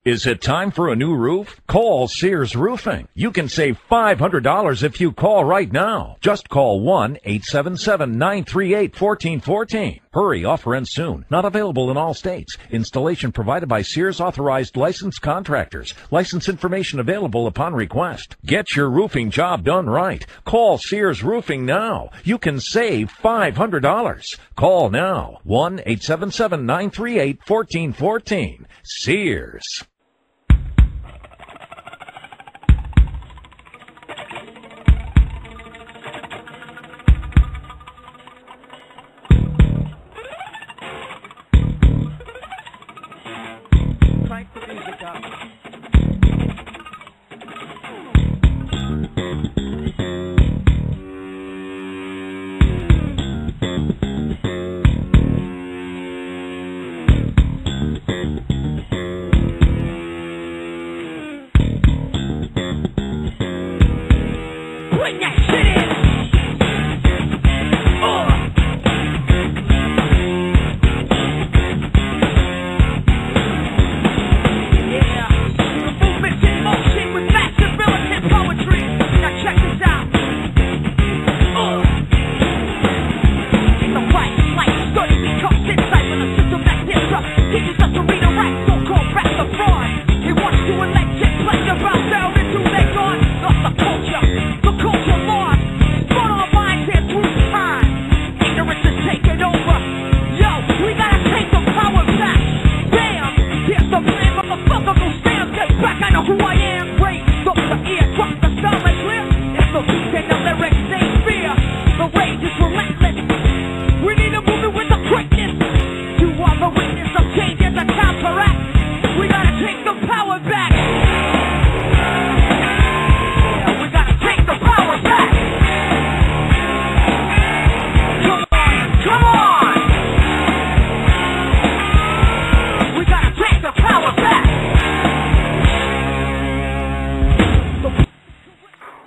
Is it time for a new roof? Call Sears Roofing. You can save $500 if you call right now. Just call 1-877-938-1414. Hurry, offer ends soon. Not available in all states. Installation provided by Sears authorized licensed contractors. License information available upon request. Get your roofing job done right. Call Sears Roofing now. You can save $500. Call now. 1-877-938-1414. Sears.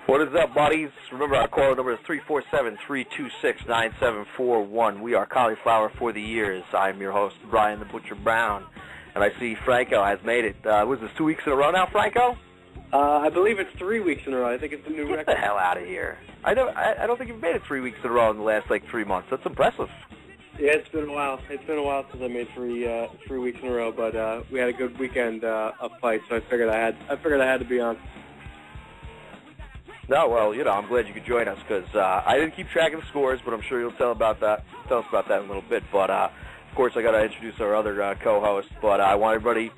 What is up, buddies? Remember, our call number is 347-326-9741. We are Cauliflower for the Years. I'm your host, Brian the Butcher Brown, and I see Franco has made it. Was this 2 weeks in a row now, Franco? I believe it's 3 weeks in a row. I think it's the new record. Get the hell out of here. I don't think you've made it 3 weeks in a row in the last, 3 months. That's impressive. Yeah, it's been a while. It's been a while since I made 3 weeks in a row, but we had a good weekend of fights, so I figured I had to be on. No, well, I'm glad you could join us because I didn't keep track of the scores, but I'm sure you'll tell us about that in a little bit. But of course, I got to introduce our other co-host. But I want everybody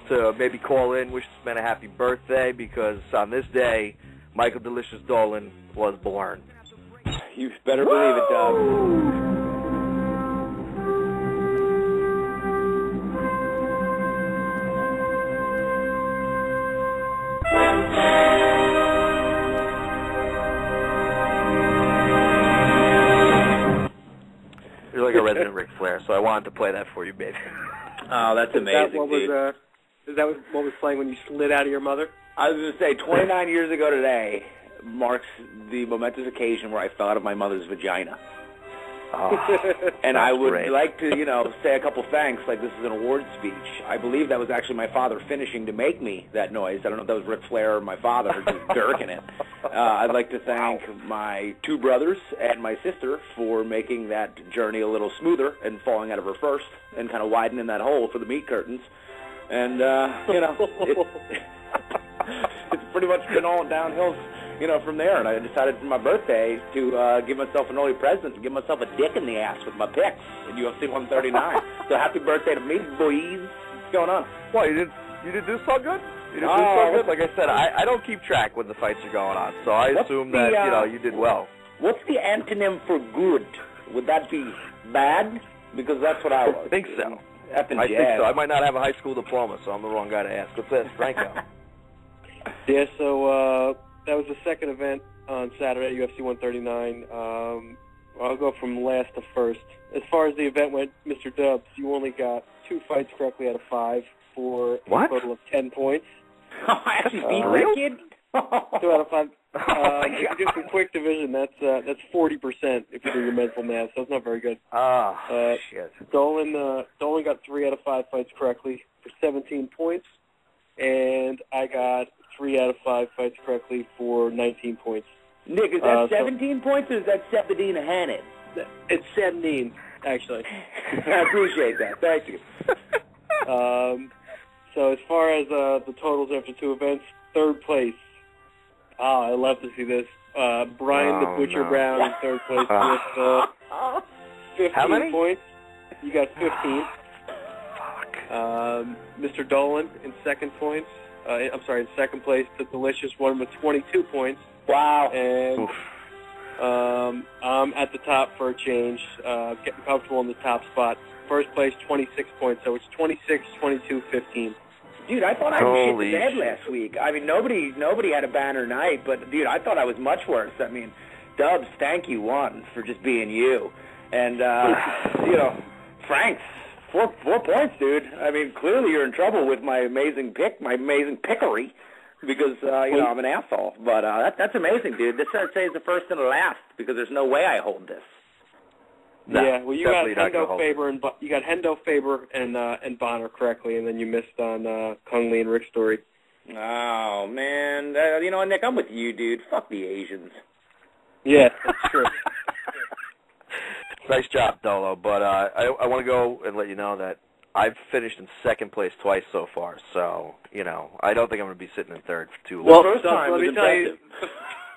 to maybe call in, wish this man a happy birthday, because on this day, Michael Delicious Dolan was born. You better believe it, Doug. You're like a resident Ric Flair, so I wanted to play that for you, baby. Oh, that's amazing, Is that what was playing when you slid out of your mother? I was going to say, 29 years ago today marks the momentous occasion where I fell out of my mother's vagina. And I would like to, say a couple thanks, like this is an award speech. I believe that was actually my father finishing to make me that noise. I don't know if that was Ric Flair or my father just gurking it. I'd like to thank my two brothers and my sister for making that journey a little smoother and falling out of her first and kind of widening that hole for the meat curtains. And, it's pretty much been all downhill, from there. And I decided for my birthday to give myself an early present and give myself a dick in the ass with my picks in UFC 139. So happy birthday to me, boys. What's going on? Well, you did do so good? You did do so good? Like I said, I don't keep track when the fights are going on, so I assume that, you did well. What's the antonym for good? Would that be bad? Because that's what I was. I think so. I think so. I might not have a high school diploma, so I'm the wrong guy to ask. What's this, Franco? Yeah, so that was the second event on Saturday, UFC 139. I'll go from last to first. As far as the event went, Mr. Dubs, you only got 2 fights correctly out of 5 for a total of 10 points. I actually beat that kid? 2 out of 5. If you do some quick division, that's 40% if you do your mental math, so it's not very good. Shit. Dolan got 3 out of 5 fights correctly for 17 points. 19 points. Nick, is that 17 points or is that 17 handed? It's 17, actually. I appreciate that. Thank you. So as far as the totals after 2 events, third place. Oh, I love to see this. Brian the Butcher Brown in third place with 15 points. You got 15. Mr. Dolan in second place. The Delicious one with 22 points. Wow. And I'm at the top for a change, getting comfortable in the top spot. First place, 26 points. So it's 26, 22, 15. Dude, I thought I was shit the bed last week. I mean, nobody had a banner night, but, dude, I thought I was much worse. I mean, Dubs, thank you, one, for just being you. And, Franks, four points, dude. I mean, clearly you're in trouble with my amazing pickery, because, I'm an asshole. But that's amazing, dude. This, I'd say, is the first and the last, because there's no way I hold this. No, yeah, well, you got Hendo Faber and Bonner correctly, and then you missed on Kung Lee and Rick Story. Oh, man. Nick, I'm with you, dude. Fuck the Asians. Yeah, that's true. Nice job, Dolo. But I want to go and let you know that I've finished in second place twice so far, so, I don't think I'm going to be sitting in third for too long. Well, first time let me tell you,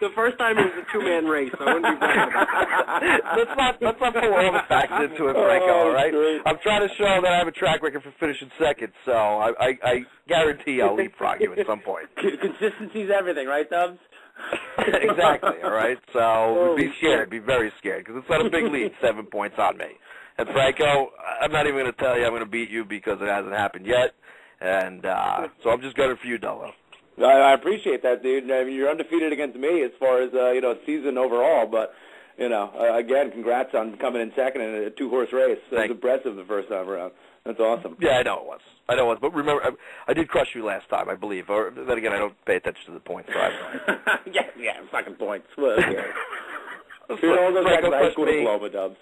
the first time it was a 2-man race. I wouldn't be bragging about that. Let's not put all the facts into it, Franco, all right? Great. I'm trying to show that I have a track record for finishing second, so I guarantee I'll leapfrog you at some point. Consistency's everything, right, Dubs? Exactly, all right? So be scared, be very scared, because it's not a big lead, 7 points on me. And, Franco, I'm not even going to tell you I'm going to beat you because it hasn't happened yet, and so I'm just gunning for you, Dolo. I appreciate that, dude. I mean, you're undefeated against me as far as, season overall, but, again, congrats on coming in second in a 2-horse race. It was impressive the first time around. That's awesome. Yeah, I know it was. But remember, I did crush you last time, I believe. Or then again, I don't pay attention to the points, so yeah, fucking points. Well, yeah. Franco crushed me. Diploma, Dubs.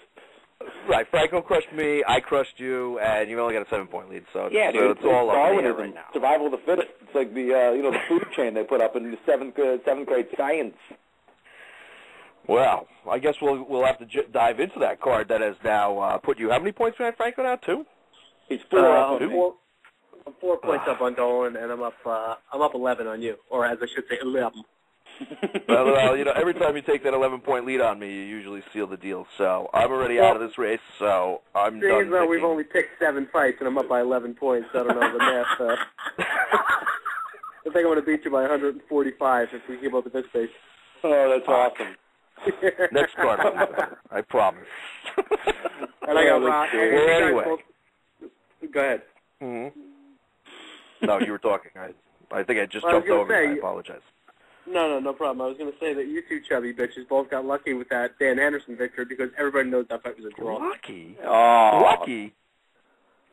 Right, Franco crushed me, I crushed you, and you only got a 7-point lead. So yeah, dude, so it's all up in the air right now. Survival of the fittest. It's like the the food chain they put up in the seventh grade science. Well, I guess we'll have to dive into that card that has now put you. How many points behind Franco now? 2? He's 4 up. I'm 4 points up on Dolan, and I'm up 11 on you, or as I should say, 11. Well, every time you take that 11-point lead on me, you usually seal the deal. So I'm already out of this race, so I'm done. Well, we've only picked 7 fights, and I'm up by 11 points. So I don't know the math. I think I'm going to beat you by 145 if we keep up at this pace. Oh, that's awesome. Next card will be better, I promise. And I got Rock. Anyway. Go ahead. No, you were talking. I think I just jumped over you. I apologize. No problem. I was going to say that you two chubby bitches both got lucky with that Dan Henderson victory because everybody knows that fight was a draw. Lucky? Oh. Lucky?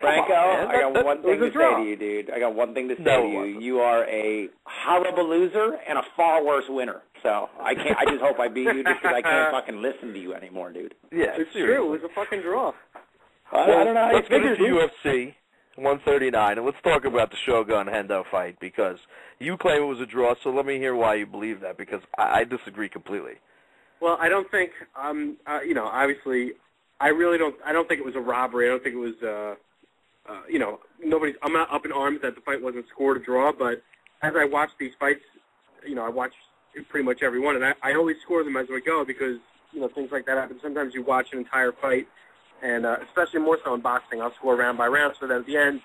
Franco, I got one thing to say to you, dude. I got one thing to say to you. You are a horrible loser and a far worse winner. So I just hope I beat you just because I can't fucking listen to you anymore, dude. Yeah, it's true. It was a fucking draw. I don't know how you figured it. UFC 139, and let's talk about the Shogun Hendo fight because you claim it was a draw. So let me hear why you believe that because I disagree completely. Well, I don't think obviously, I don't think it was a robbery. I don't think it was. I'm not up in arms that the fight wasn't scored a draw, but as I watch these fights, I watch pretty much every one, and I always score them as we go because things like that happen. Sometimes you watch an entire fight. And especially more so in boxing, I'll score round by round so that at the end,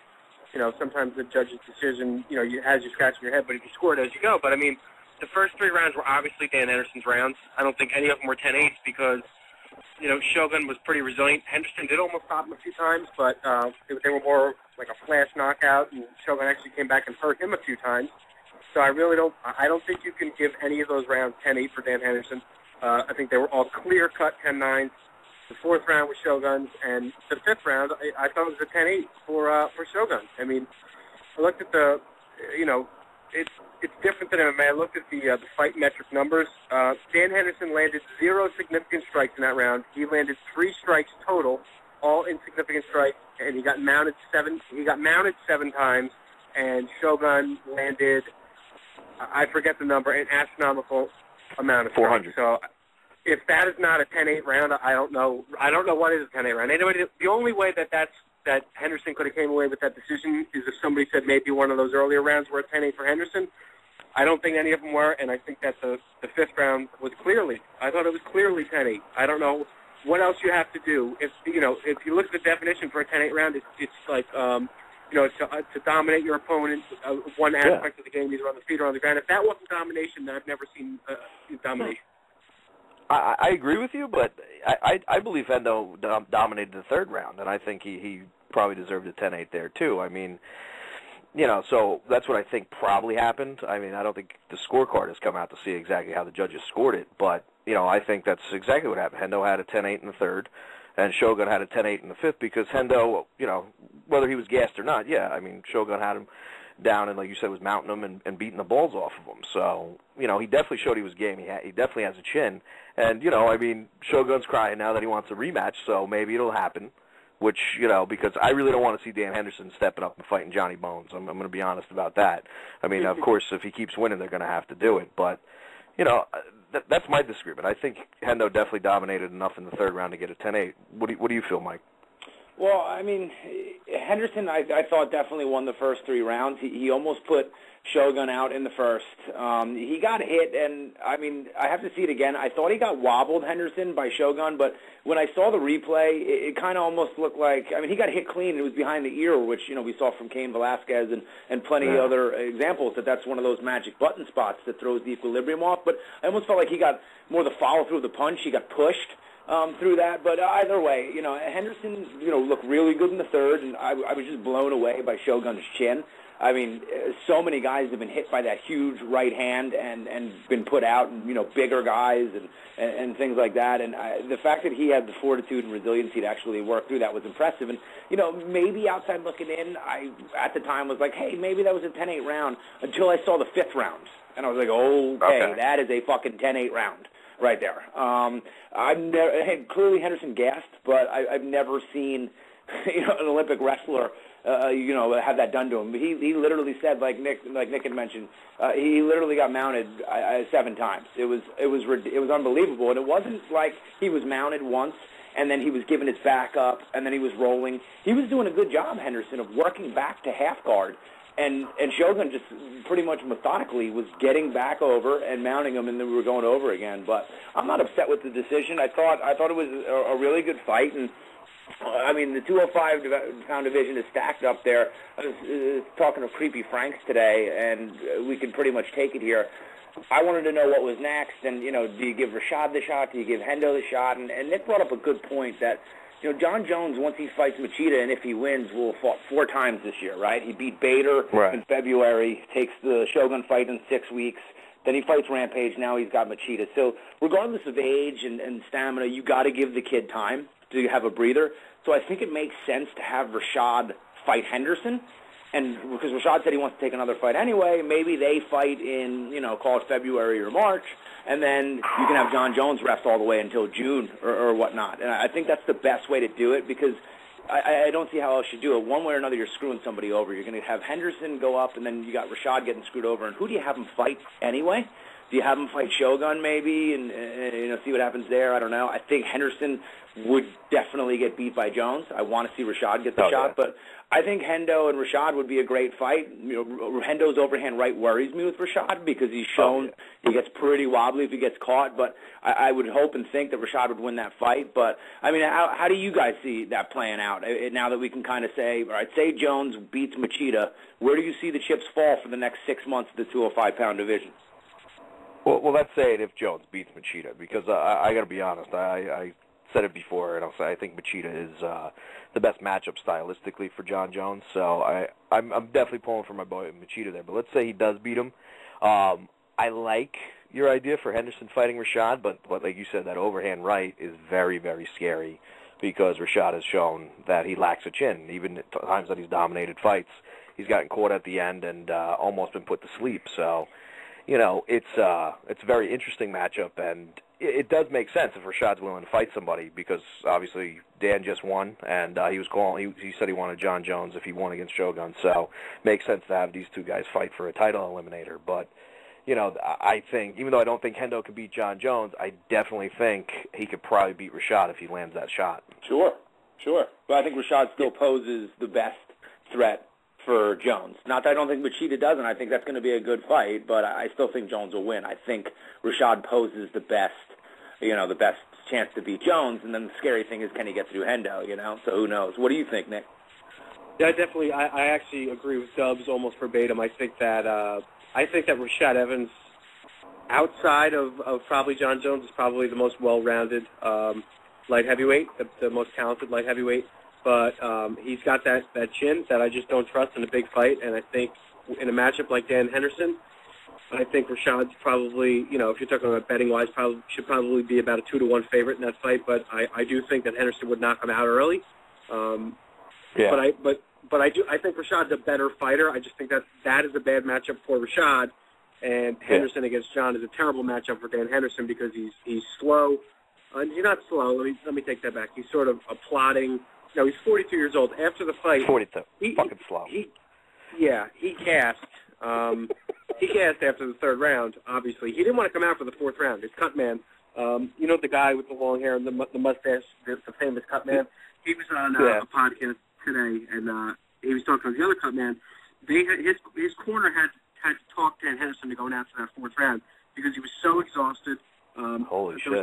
sometimes the judge's decision, has you scratching your head, but if you score it as you go. But, I mean, the first 3 rounds were obviously Dan Anderson's rounds. I don't think any of them were 10-8s because, Shogun was pretty resilient. Henderson did almost stop him a few times, but they were more like a flash knockout, and Shogun actually came back and hurt him a few times. So I don't think you can give any of those rounds 10-8 for Dan Henderson. I think they were all clear-cut 10-9s. The 4th round was Shogun's, and the 5th round, I thought it was a 10-8 for Shogun. I mean, I looked at the, it's different than MMA. I looked at the fight metric numbers. Dan Henderson landed 0 significant strikes in that round. He landed 3 strikes total, all insignificant strikes, and he got mounted 7 times, and Shogun landed, I forget the number, an astronomical amount of 400. strikes. So if that is not a 10-8 round, I don't know. I don't know what is a 10-8 round. Anyway, the only way that Henderson could have came away with that decision is if somebody said maybe one of those earlier rounds were a 10-8 for Henderson. I don't think any of them were, and I think that the fifth round was clearly. I thought it was clearly 10-8. I don't know what else you have to do. If you look at the definition for a 10-8 round, it's like to dominate your opponent. One aspect of the game, either on the feet or on the ground. If that wasn't domination, then I've never seen domination. I agree with you, but I believe Hendo dominated the third round, and I think he probably deserved a 10-8 there too. I mean, so that's what I think probably happened. I mean, I don't think the scorecard has come out to see exactly how the judges scored it, but I think that's exactly what happened. Hendo had a 10-8 in the third, and Shogun had a 10-8 in the fifth because Hendo, whether he was gassed or not, I mean, Shogun had him down and, like you said, was mounting him and beating the balls off of him. So, he definitely showed he was game. He definitely has a chin. And, I mean, Shogun's crying now that he wants a rematch, so maybe it'll happen, which, because I really don't want to see Dan Henderson stepping up and fighting Johnny Bones. I'm going to be honest about that. I mean, of course, if he keeps winning, they're going to have to do it. But, that's my disagreement. I think Hendo definitely dominated enough in the third round to get a 10-8. What do you feel, Mike? Well, I mean, Henderson, I thought definitely won the first three rounds. He almost put Shogun out in the first. He got hit, and, I mean, I have to see it again. I thought he got wobbled, Henderson, by Shogun, but when I saw the replay, it kind of almost looked like, I mean, he got hit clean. It was behind the ear, which, we saw from Cain Velasquez and plenty of other examples that's one of those magic button spots that throws the equilibrium off. But I almost felt like he got more the follow-through of the punch. He got pushed through that. But either way, Henderson, looked really good in the third, and I was just blown away by Shogun's chin. I mean, so many guys have been hit by that huge right hand and been put out, and, bigger guys and things like that. And the fact that he had the fortitude and resiliency to actually work through that was impressive. And, maybe outside looking in, I, at the time, was like, hey, maybe that was a 10-8 round until I saw the fifth round. And I was like, okay, that is a fucking 10-8 round right there. Clearly Henderson gassed, but I've never seen, an Olympic wrestler have that done to him. He literally said, like Nick had mentioned, he literally got mounted 7 times. It was unbelievable, and it wasn't like he was mounted once and then he was giving his back up and then he was rolling. He was doing a good job, Henderson, of working back to half guard, and Shogun just pretty much methodically was getting back over and mounting him, and then we were going over again. But I'm not upset with the decision. I thought it was a really good fight, and I mean, the 205-pound division is stacked up there. I was talking to Creepy Franks today, and we can pretty much take it here. I wanted to know what was next, and, do you give Rashad the shot? Do you give Hendo the shot? And Nick brought up a good point that, John Jones, once he fights Machida, and if he wins, will have fought 4 times this year, right? He beat Bader in February, takes the Shogun fight in 6 weeks. Then he fights Rampage. Now he's got Machida. So regardless of age and stamina, you got to give the kid time to have a breather. So I think it makes sense to have Rashad fight Henderson. And because Rashad said he wants to take another fight anyway, maybe they fight in, call it February or March, and then you can have John Jones rest all the way until June or whatnot. And I think that's the best way to do it, because I don't see how else you do it. One way or another, you're screwing somebody over. You're going to have Henderson go up, and then you got Rashad getting screwed over. And who do you have him fight anyway? Do you have him fight Shogun maybe and see what happens there? I don't know. I think Henderson would definitely get beat by Jones. I want to see Rashad get the shot, but I think Hendo and Rashad would be a great fight. Hendo's overhand right worries me with Rashad because he's shown he gets pretty wobbly if he gets caught, but I would hope and think that Rashad would win that fight. But, I mean, how do you guys see that playing out now that we can kind of say, all right, say Jones beats Machida, where do you see the chips fall for the next 6 months of the 205-pound division? Well, let's say it if Jones beats Machida, because I got to be honest, I said it before, and I'll say I think Machida is the best matchup stylistically for John Jones. So I'm definitely pulling for my boy Machida there. But let's say he does beat him. I like your idea for Henderson fighting Rashad, but like you said, that overhand right is very, very scary because Rashad has shown that he lacks a chin. Even at times that he's dominated fights, he's gotten caught at the end and almost been put to sleep. So, it's a very interesting matchup, and it does make sense if Rashad's willing to fight somebody because obviously Dan just won, and he said he wanted John Jones if he won against Shogun. So makes sense to have these two guys fight for a title eliminator. But I think, even though I don't think Hendo can beat John Jones, I definitely think he could probably beat Rashad if he lands that shot. Sure. But I think Rashad still poses the best threat for Jones. Not that I don't think Machida doesn't. I think that's going to be a good fight, but I still think Jones will win. I think Rashad poses the best chance to beat Jones, and then the scary thing is, can he get through Hendo, So who knows? What do you think, Nick? Yeah, definitely. I actually agree with Dubs almost verbatim. I think that Rashad Evans, outside of probably John Jones, is probably the most well-rounded light heavyweight, the most talented light heavyweight. But he's got that chin that I just don't trust in a big fight. And I think in a matchup like Dan Henderson, I think Rashad's probably, if you're talking about betting-wise, should probably be about a 2-1 favorite in that fight. But I do think that Henderson would knock him out early. Yeah. But I think Rashad's a better fighter. I just think that is a bad matchup for Rashad. And Henderson against John is a terrible matchup for Dan Henderson because he's slow. He's not slow. Let me take that back. He's sort of a plodding. No, he's 42 years old. After the fight, 42. Fucking slow. He gassed. He gassed after the third round. Obviously, he didn't want to come out for the fourth round. His cut man, the guy with the long hair and the mustache, the famous cut man. He was on a podcast today, and he was talking to the other cut man. His corner had to talk Dan Henderson to go out to that fourth round because he was so exhausted. Holy shit! There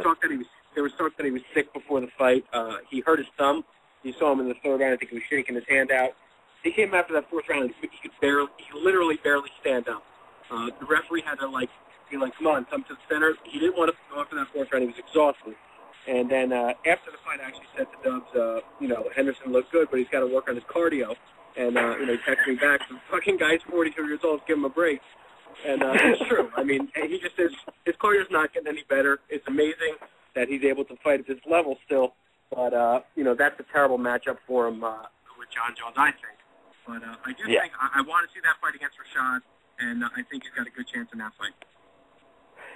was talk that he was sick before the fight. He hurt his thumb. You saw him in the third round. I think he was shaking his hand out. He came after that fourth round. He literally barely stand up. The referee had to be like, come on, come to the center. He didn't want to go after that fourth round. He was exhausted. And then after the fight, I actually said to Dubs, Henderson looked good, but he's got to work on his cardio. And he texted me back, the fucking guy's 42 years old, give him a break. And it's true. I mean, he just says his cardio's not getting any better. It's amazing that he's able to fight at this level still. But, that's a terrible matchup for him with John Jones, I think. But I do think I want to see that fight against Rashad, and I think he's got a good chance in that fight.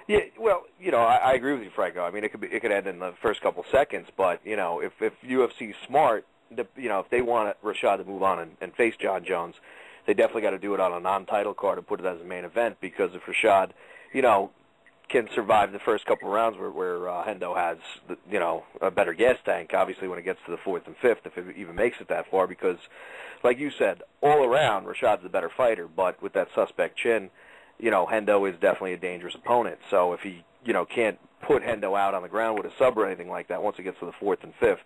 Yeah, well, I agree with you, Franco. I mean, it could end in the first couple seconds, but, if UFC's smart, if they want Rashad to move on and face John Jones, they definitely got to do it on a non-title card and put it as a main event, because if Rashad, can survive the first couple of rounds where Hendo has, a better gas tank, obviously when it gets to the fourth and fifth, if it even makes it that far, because, like you said, all around, Rashad's the better fighter, but with that suspect chin, Hendo is definitely a dangerous opponent. So if he, can't put Hendo out on the ground with a sub or anything like that once it gets to the fourth and fifth,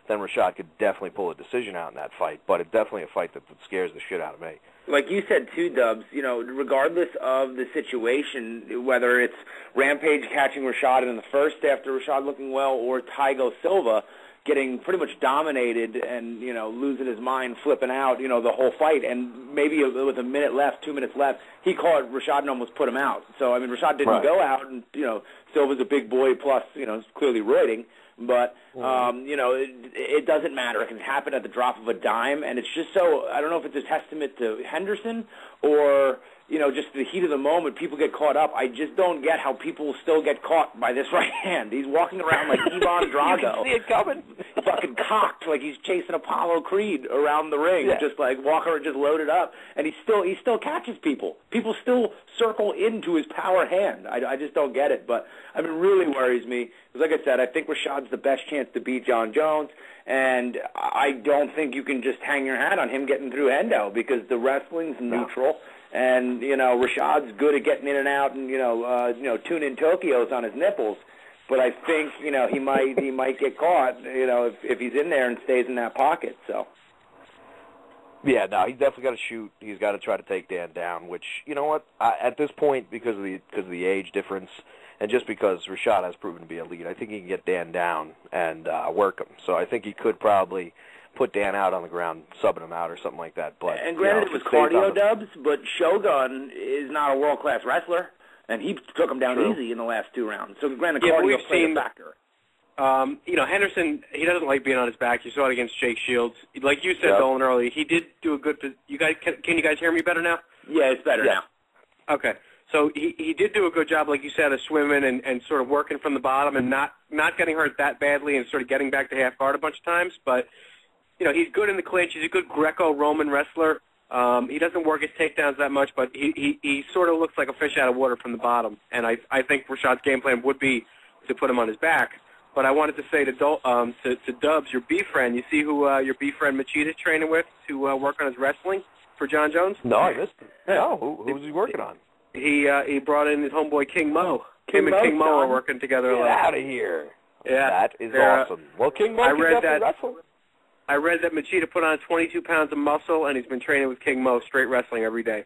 then Rashad could definitely pull a decision out in that fight. But it's definitely a fight that scares the shit out of me. Like you said, too, Dubs, regardless of the situation, whether it's Rampage catching Rashad in the first after Rashad looking well, or Tygo Silva getting pretty much dominated and, losing his mind, flipping out, the whole fight, and maybe with a minute left, 2 minutes left, he caught Rashad and almost put him out. So, I mean, Rashad didn't go out, and, Silva's a big boy, plus, clearly roiding. But, it doesn't matter. It can happen at the drop of a dime, and it's just so, I don't know if it's a testament to Henderson or, just the heat of the moment, people get caught up. I just don't get how people still get caught by this right hand. He's walking around like Ivan Drago. You can see it coming. Fucking cocked, like he's chasing Apollo Creed around the ring, just like walking, just loaded up, and he still catches people. People still circle into his power hand. I just don't get it, but I mean, it really worries me. Because like I said, I think Rashad's the best chance to beat John Jones, and I don't think you can just hang your hat on him getting through Hendo, because the wrestling's neutral. And, Rashad's good at getting in and out and, tuning Tokios on his nipples. But I think, he might get caught, if he's in there and stays in that pocket. So. Yeah, no, he's definitely got to shoot. He's got to try to take Dan down, which, you know what, at this point, because of the age difference, and just because Rashad has proven to be elite, I think he can get Dan down and work him. So I think he could probably put Dan out on the ground, subbing him out or something like that. But and granted, it was cardio, Dubs, but Shogun is not a world-class wrestler, and he took him down easy in the last 2 rounds. So granted, cardio played a factor. Henderson, he doesn't like being on his back. You saw it against Jake Shields. Like you said, Dolan, earlier, he did do a good. You guys, can you guys hear me better now? Yeah, it's better now. Okay. So he did do a good job, like you said, of swimming and sort of working from the bottom and not getting hurt that badly and sort of getting back to half guard a bunch of times. But, he's good in the clinch. He's a good Greco-Roman wrestler. He doesn't work his takedowns that much, but he sort of looks like a fish out of water from the bottom. And I think Rashad's game plan would be to put him on his back. But I wanted to say to Dubs, your B friend, you see who your B friend Machida is training with to work on his wrestling for John Jones? No, I missed it. No, who was he working on? He brought in his homeboy King Mo. Him and King Mo are working together. Get out of here. Yeah, that is awesome. Well, King Mo can definitely wrestle. I read that Machida put on 22 pounds of muscle, and he's been training with King Mo, straight wrestling every day.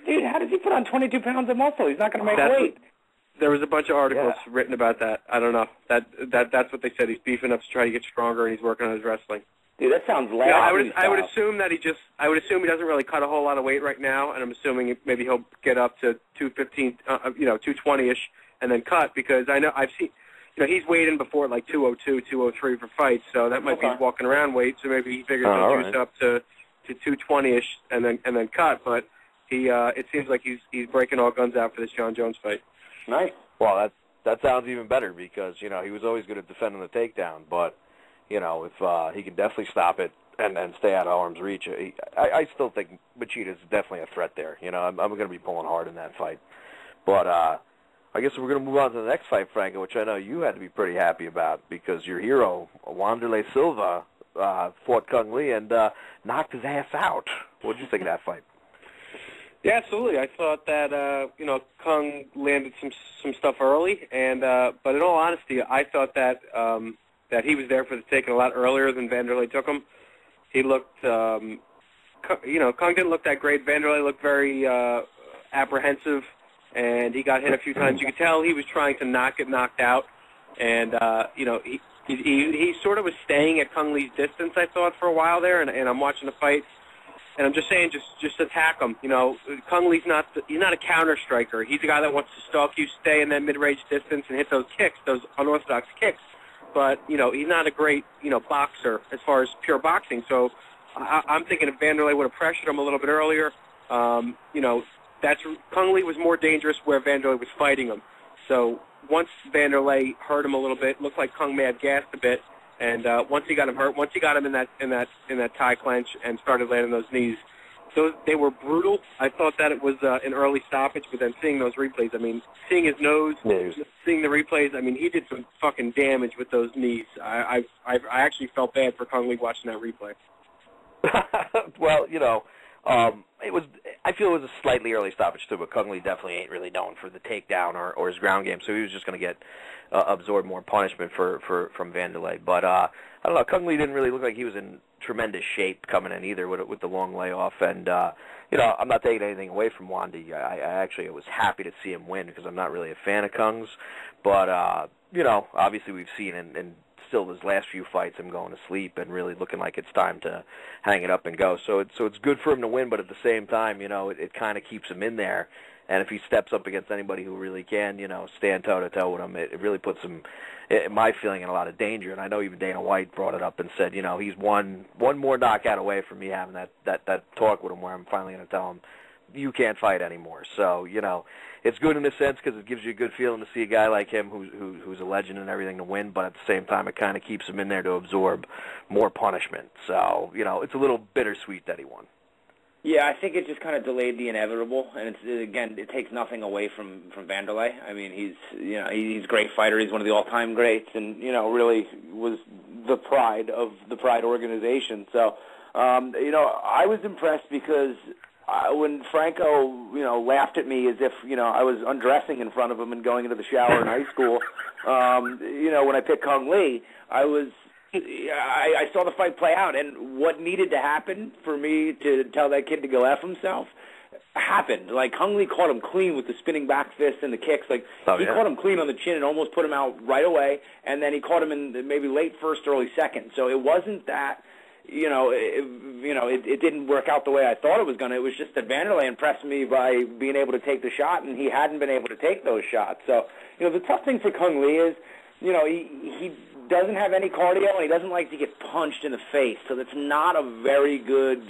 Dude, how does he put on 22 pounds of muscle? He's not going to make weight. There was a bunch of articles written about that. I don't know. That's what they said. He's beefing up to try to get stronger, and he's working on his wrestling. Dude, that sounds loud. Yeah, I would assume that he doesn't really cut a whole lot of weight right now, and I'm assuming maybe he'll get up to 215, 220ish, and then cut, because I've seen. He's weighed in before like 202, 203 for fights, so that might be his walking around weight. So maybe he figures he'll juice up to 220ish and then cut. But it seems like he's breaking all guns out for this John Jones fight. Nice. Well, that sounds even better, because he was always good at defending the takedown. But if he can definitely stop it and stay out of arm's reach, I still think Machida's definitely a threat there. I'm going to be pulling hard in that fight. But I guess we're going to move on to the next fight, Franco, which I know you had to be pretty happy about, because your hero, Wanderlei Silva, fought Cung Le and knocked his ass out. What did you think of that fight? Yeah, absolutely. I thought that Cung landed some stuff early, and but in all honesty, I thought that that he was there for the taking a lot earlier than Wanderlei took him. He looked, Cung didn't look that great. Wanderlei looked very apprehensive, and he got hit a few times. You could tell he was trying to not get knocked out, and he sort of was staying at Cung Le's distance, I thought, for a while there. And I'm watching the fight, and I'm just saying, just attack him. Cung Le's he's not a counter striker. He's a guy that wants to stalk you, stay in that mid-range distance, and hit those kicks, those unorthodox kicks. But he's not a great boxer as far as pure boxing. So I'm thinking if Wanderlei would have pressured him a little bit earlier, Cung Le was more dangerous where Wanderlei was fighting him. So once Wanderlei hurt him a little bit, looked like Cung may have gassed a bit, and once he got him hurt, once he got him in that tie clench and started landing those knees, they were brutal. I thought that it was an early stoppage, but then seeing those replays, seeing his nose, seeing the replays, he did some fucking damage with those knees. I actually felt bad for Cung Le watching that replay. Well, I feel it was a slightly early stoppage too, but Cung Le definitely ain't really known for the takedown or his ground game, so he was just going to get absorb more punishment from Wanderlei. But I don't know, Cung Le didn't really look like he was in tremendous shape coming in either with the long layoff, and I'm not taking anything away from Wandy. I actually was happy to see him win, because I'm not really a fan of Kung's, but obviously we've seen and still his last few fights him going to sleep and really looking like it's time to hang it up and go. So it's good for him to win, but at the same time, it kind of keeps him in there. And if he steps up against anybody who really can, stand toe-to-toe with him, it really puts him, in my feeling, in a lot of danger. And I know even Dana White brought it up and said, he's one more knockout away from me having that talk with him where I'm finally going to tell him, you can't fight anymore. So, it's good in a sense because it gives you a good feeling to see a guy like him who's a legend and everything to win, but at the same time it kind of keeps him in there to absorb more punishment. So, it's a little bittersweet that he won. Yeah, I think it just kind of delayed the inevitable, and it takes nothing away from Wanderlei. He's a great fighter. He's one of the all-time greats, and really was the pride of the Pride organization. So, I was impressed because when Franco, laughed at me as if I was undressing in front of him and going into the shower in high school. When I picked Cung Le, I saw the fight play out, and what needed to happen for me to tell that kid to go F himself happened. Like, Cung Le caught him clean with the spinning back fist and the kicks. He caught him clean on the chin and almost put him out right away, and then he caught him in maybe late first, early second. So it wasn't that, it didn't work out the way I thought it was going to. It was just that Wanderlei impressed me by being able to take the shot, and he hadn't been able to take those shots. So, the tough thing for Cung Le is, he doesn't have any cardio, and he doesn't like to get punched in the face. So that's not a very good,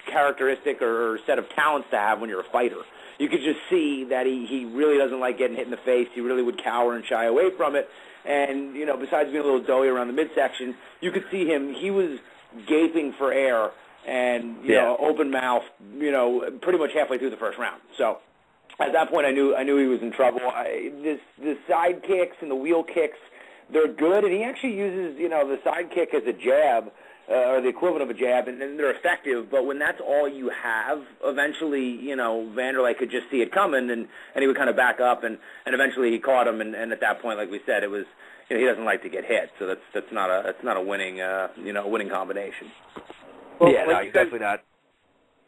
characteristic or set of talents to have when you're a fighter. You could just see that he really doesn't like getting hit in the face. He really would cower and shy away from it. And, besides being a little doughy around the midsection, you could see him, he was gaping for air and you know, open mouth, you know, pretty much halfway through the first round. So at that point, I knew he was in trouble. The side kicks and the wheel kicks, they're good, and he actually uses, you know, the side kick as a jab, or the equivalent of a jab, and they're effective. But when that's all you have, eventually, you know, Vanderlei could just see it coming, and he would kind of back up, and eventually he caught him. And at that point, like we said, it was, you know, he doesn't like to get hit, so that's not a winning winning combination. Well, yeah, no, he's definitely not.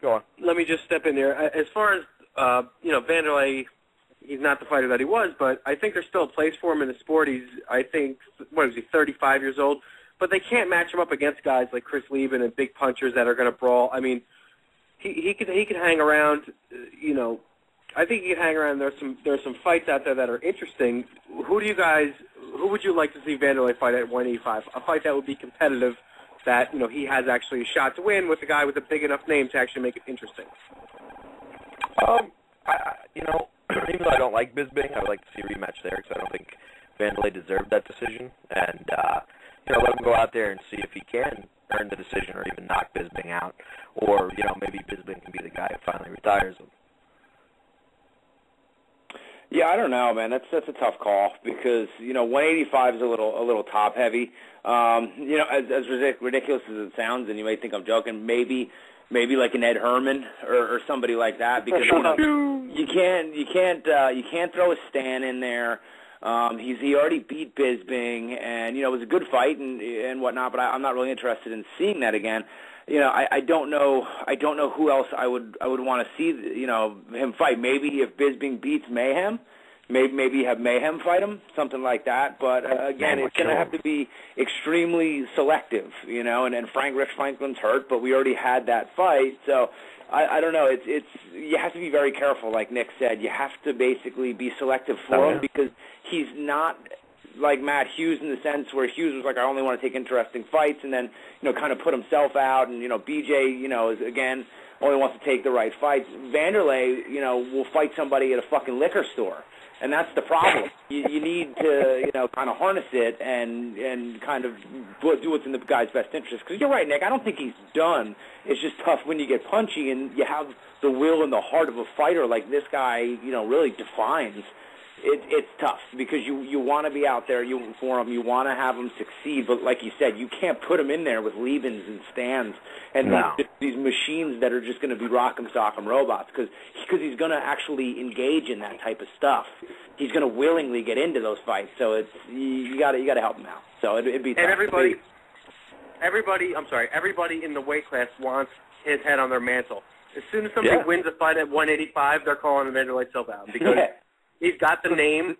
Go on. Let me just step in there. As far as you know, Vanderlei, he's not the fighter that he was, but I think there's still a place for him in the sport. He's, I think, what is he, 35 years old? But they can't match him up against guys like Chris Lieben and big punchers that are going to brawl. I mean, he could hang around. You know, I think he could hang around. There's some fights out there that are interesting. Who would you like to see Vanderlei fight at 185? A fight that would be competitive, that, you know, he has actually a shot to win with a guy with a big enough name to actually make it interesting. You know, even though I don't like Bisping, I would like to see a rematch there because I don't think Vanderlei deserved that decision. And, you know, let him go out there and see if he can earn the decision or even knock Bisping out. Or, you know, maybe Bisping can be the guy who finally retires him. Yeah, I don't know, man. That's a tough call because, you know, 185 is a little top heavy. You know, as ridiculous as it sounds, and you may think I'm joking, maybe like an Ed Herman or somebody like that, because you can't throw a Stan in there. He already beat Bisping, and you know, it was a good fight and whatnot. But I'm not really interested in seeing that again. You know, I don't know who else I would want to see, you know, him fight. Maybe if Bisping beats Mayhem, maybe have Mayhem fight him, something like that. But again, it's going to have to be extremely selective, you know. And Rich Franklin's hurt, but we already had that fight, so I don't know. It's you have to be very careful, like Nick said. You have to basically be selective for him because he's not like Matt Hughes in the sense where Hughes was like, I only want to take interesting fights, and then, you know, kind of put himself out, and, you know, BJ, you know, is, again, only wants to take the right fights. Vanderlei, you know, will fight somebody at a fucking liquor store, and that's the problem. You need to, you know, kind of harness it and kind of do what's in the guy's best interest. Because you're right, Nick, I don't think he's done. It's just tough when you get punchy and you have the will and the heart of a fighter like this guy, you know, really defines. It's tough because you want to be out there for him. You want to have him succeed. But like you said, you can't put him in there with Liebens and Stans and these machines that are just going to be rock'em sock'em robots because he's going to actually engage in that type of stuff. He's going to willingly get into those fights. So it's you got to help him out. So it'd be tough. And everybody in the weight class wants his head on their mantle. As soon as somebody wins a fight at 185, they're calling him Vanderlei Silva because he's got the name,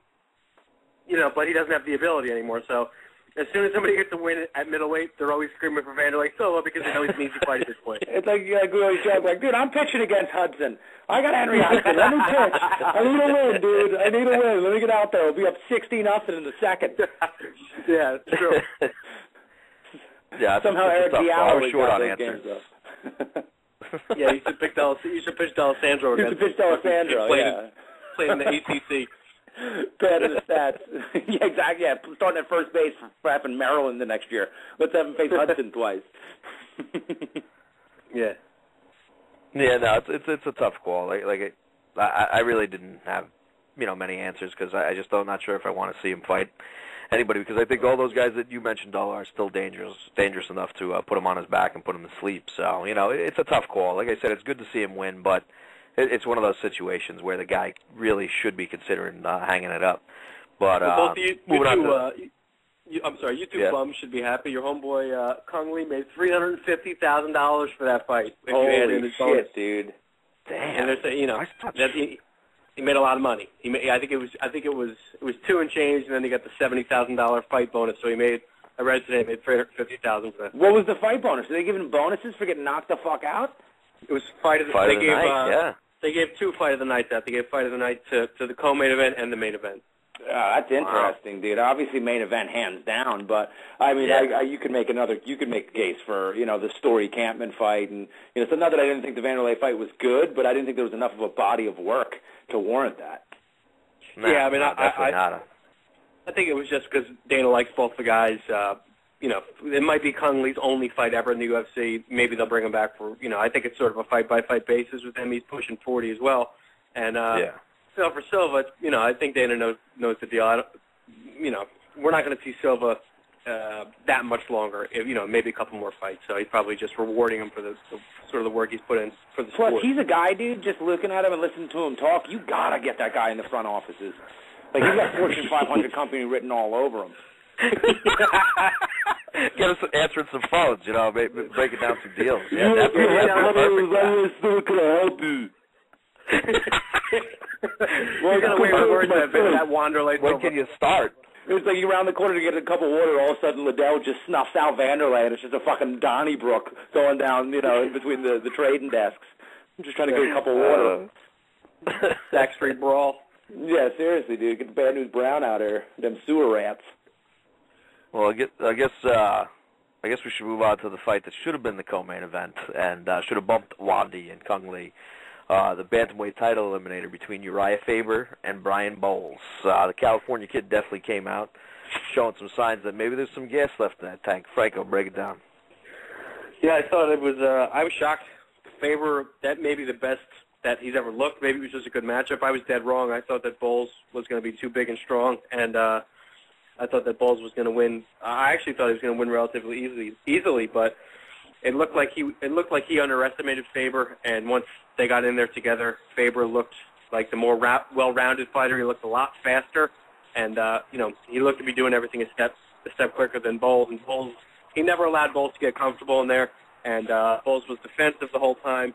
you know, but he doesn't have the ability anymore. So as soon as somebody gets a win at middleweight, they're always screaming for Vanderlei Silva because they know he's an easy fight at this point. It's like we always joke, like, dude, I'm pitching against Hudson. I got Henry Hudson. Let me pitch. I need a win, dude. I need a win. Let me get out there. We'll be up 60-0 in the second. Yeah, it's true. Yeah, somehow Eric Diallo was short on answers. Yeah, you should pitch D'Alessandro again. You should pitch D'Alessandro, Playing in the ACC. Bad in the stats. Yeah, exactly. Yeah, starting at first base for having Maryland the next year. Let's have him face Hudson twice. Yeah. Yeah, no, it's a tough call. I really didn't have, you know, many answers because I just not sure if I want to see him fight anybody because I think all those guys that you mentioned, Dollar, are still dangerous enough to put him on his back and put him to sleep. So, you know, it's a tough call. Like I said, it's good to see him win, but it's one of those situations where the guy really should be considering hanging it up. But you two bums should be happy. Your homeboy Kung Lee made $350,000 for that fight. Holy shit, dude! Damn. And you know, he made a lot of money. I think it was 2 and change, and then he got the $70,000 fight bonus. So I read today, he made $350,000 for that. What was the fight bonus? Are they giving bonuses for getting knocked the fuck out? It was fight of the night. They gave 2 fight of the nights out. They gave fight of the night to the co-main event and the main event. That's interesting, dude. Obviously, main event hands down, but I mean, you could make a case for, you know, the Story Campman fight, and you know, it's not that I didn't think the Vanderlei fight was good, but I didn't think there was enough of a body of work to warrant that. I mean, I think it was just because Dana likes both the guys. it might be Conley's only fight ever in the UFC. Maybe they'll bring him back for, I think it's sort of a fight-by-fight basis with him. He's pushing 40 as well. And, so for Silva, I think Dana knows the deal. We're not going to see Silva that much longer. Maybe a couple more fights. So he's probably just rewarding him for the sort of the work he's put in for the sport. Plus, he's a guy, dude, just looking at him and listening to him talk, you got to get that guy in the front offices. Like, he's got Fortune 500 company written all over him. Get us answering some phones, breaking down some deals. Yeah, that's perfect. We're going to wait for that Wanderlei. When can you start? It was like you round the corner to get a cup of water, all of a sudden Liddell just snuffs out Vanderlei, and it's just a fucking Donnybrook going down, in between the trading desks. I'm just trying to get a cup of water. Sack Street Brawl. Yeah, seriously, dude. Get the Bad News Brown out here. Them sewer rats. Well, I guess we should move on to the fight that should have been the co-main event and should have bumped Wandy and Kung Lee. The bantamweight title eliminator between Uriah Faber and Brian Bowles. The California kid definitely came out, showing some signs that maybe there's some gas left in that tank. Franco, break it down. Yeah, I thought it was. I was shocked. Faber, that may be the best that he's ever looked. Maybe it was just a good matchup. I was dead wrong. I thought that Bowles was going to be too big and strong, and I thought that Bowles was going to win. I actually thought he was going to win relatively easily, but it looked like he underestimated Faber, and once they got in there together, Faber looked like the more well-rounded fighter. He looked a lot faster, and he looked to be doing everything a step quicker than Bowles. And Bowles, he never allowed Bowles to get comfortable in there, and Bowles was defensive the whole time.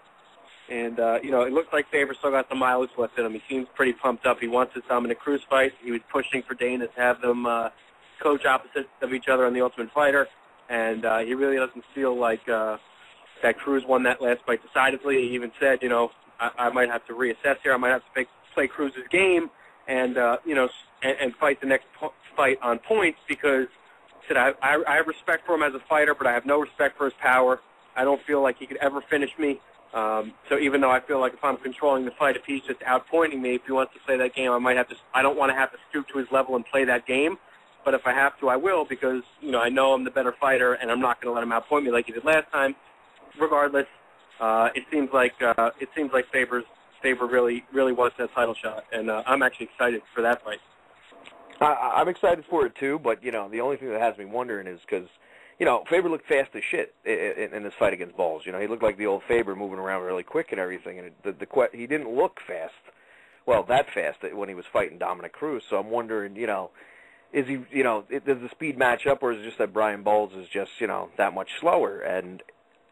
And it looks like Faber still got some mileage left in him. He seems pretty pumped up. He wants this Dominic Cruz fight. He was pushing for Dana to have them coach opposite of each other on The Ultimate Fighter, and he really doesn't feel like that Cruz won that last fight decidedly. He even said, I might have to reassess here. I might have to play Cruz's game and fight the next fight on points because he said, I have respect for him as a fighter, but I have no respect for his power. I don't feel like he could ever finish me. So even though I feel like if I'm controlling the fight, if he's just outpointing me, if he wants to play that game, I don't want to have to stoop to his level and play that game. But if I have to, I will because, I know I'm the better fighter and I'm not going to let him outpoint me like he did last time. Regardless, it seems like Faber really wants that title shot, and I'm actually excited for that fight. I'm excited for it too, but the only thing that has me wondering is because Faber looked fast as shit in this fight against Bowles. He looked like the old Faber moving around really quick and everything, and he didn't look fast. Well, that fast when he was fighting Dominic Cruz. So I'm wondering, is he, does the speed match up, or is it just that Brian Bowles is just, that much slower? And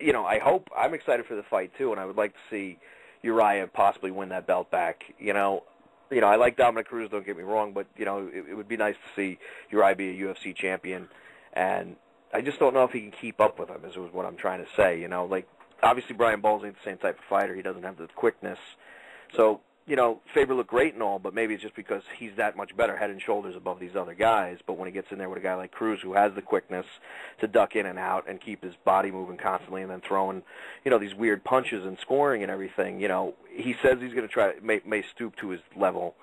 I'm excited for the fight too, and I would like to see Uriah possibly win that belt back. I like Dominic Cruz, don't get me wrong, but it would be nice to see Uriah be a UFC champion, and I just don't know if he can keep up with him. Is what I'm trying to say. Obviously Brian Bowles ain't the same type of fighter. He doesn't have the quickness, so. Faber looked great and all, but maybe it's just because he's that much better, head and shoulders above these other guys. But when he gets in there with a guy like Cruz, who has the quickness to duck in and out and keep his body moving constantly and then throwing, these weird punches and scoring and everything, he says he's going to may stoop to his level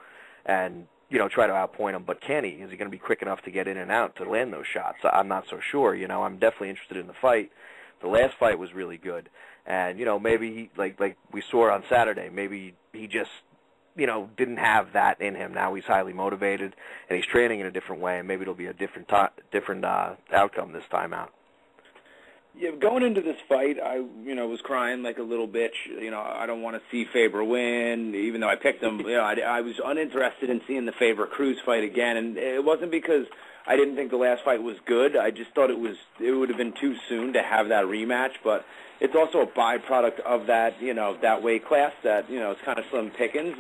and, try to outpoint him. But can he? Is he going to be quick enough to get in and out to land those shots? I'm not so sure. I'm definitely interested in the fight. The last fight was really good. And, maybe he, like we saw on Saturday, maybe he just, didn't have that in him. Now he's highly motivated, and he's training in a different way, and maybe it'll be a different outcome this time out. Yeah, going into this fight, I was crying like a little bitch. I don't want to see Faber win, even though I picked him. I was uninterested in seeing the Faber Cruz fight again, and it wasn't because I didn't think the last fight was good. I just thought it would have been too soon to have that rematch, but it's also a byproduct of that, that weight class that, it's kind of slim pickings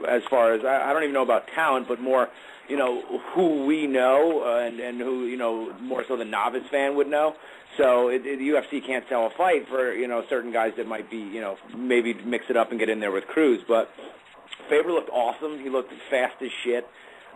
as far as, I don't even know about talent, but more, who we know and who, more so the novice fan would know. So the UFC can't sell a fight for, certain guys that might be, maybe mix it up and get in there with Cruz. But Faber looked awesome. He looked fast as shit.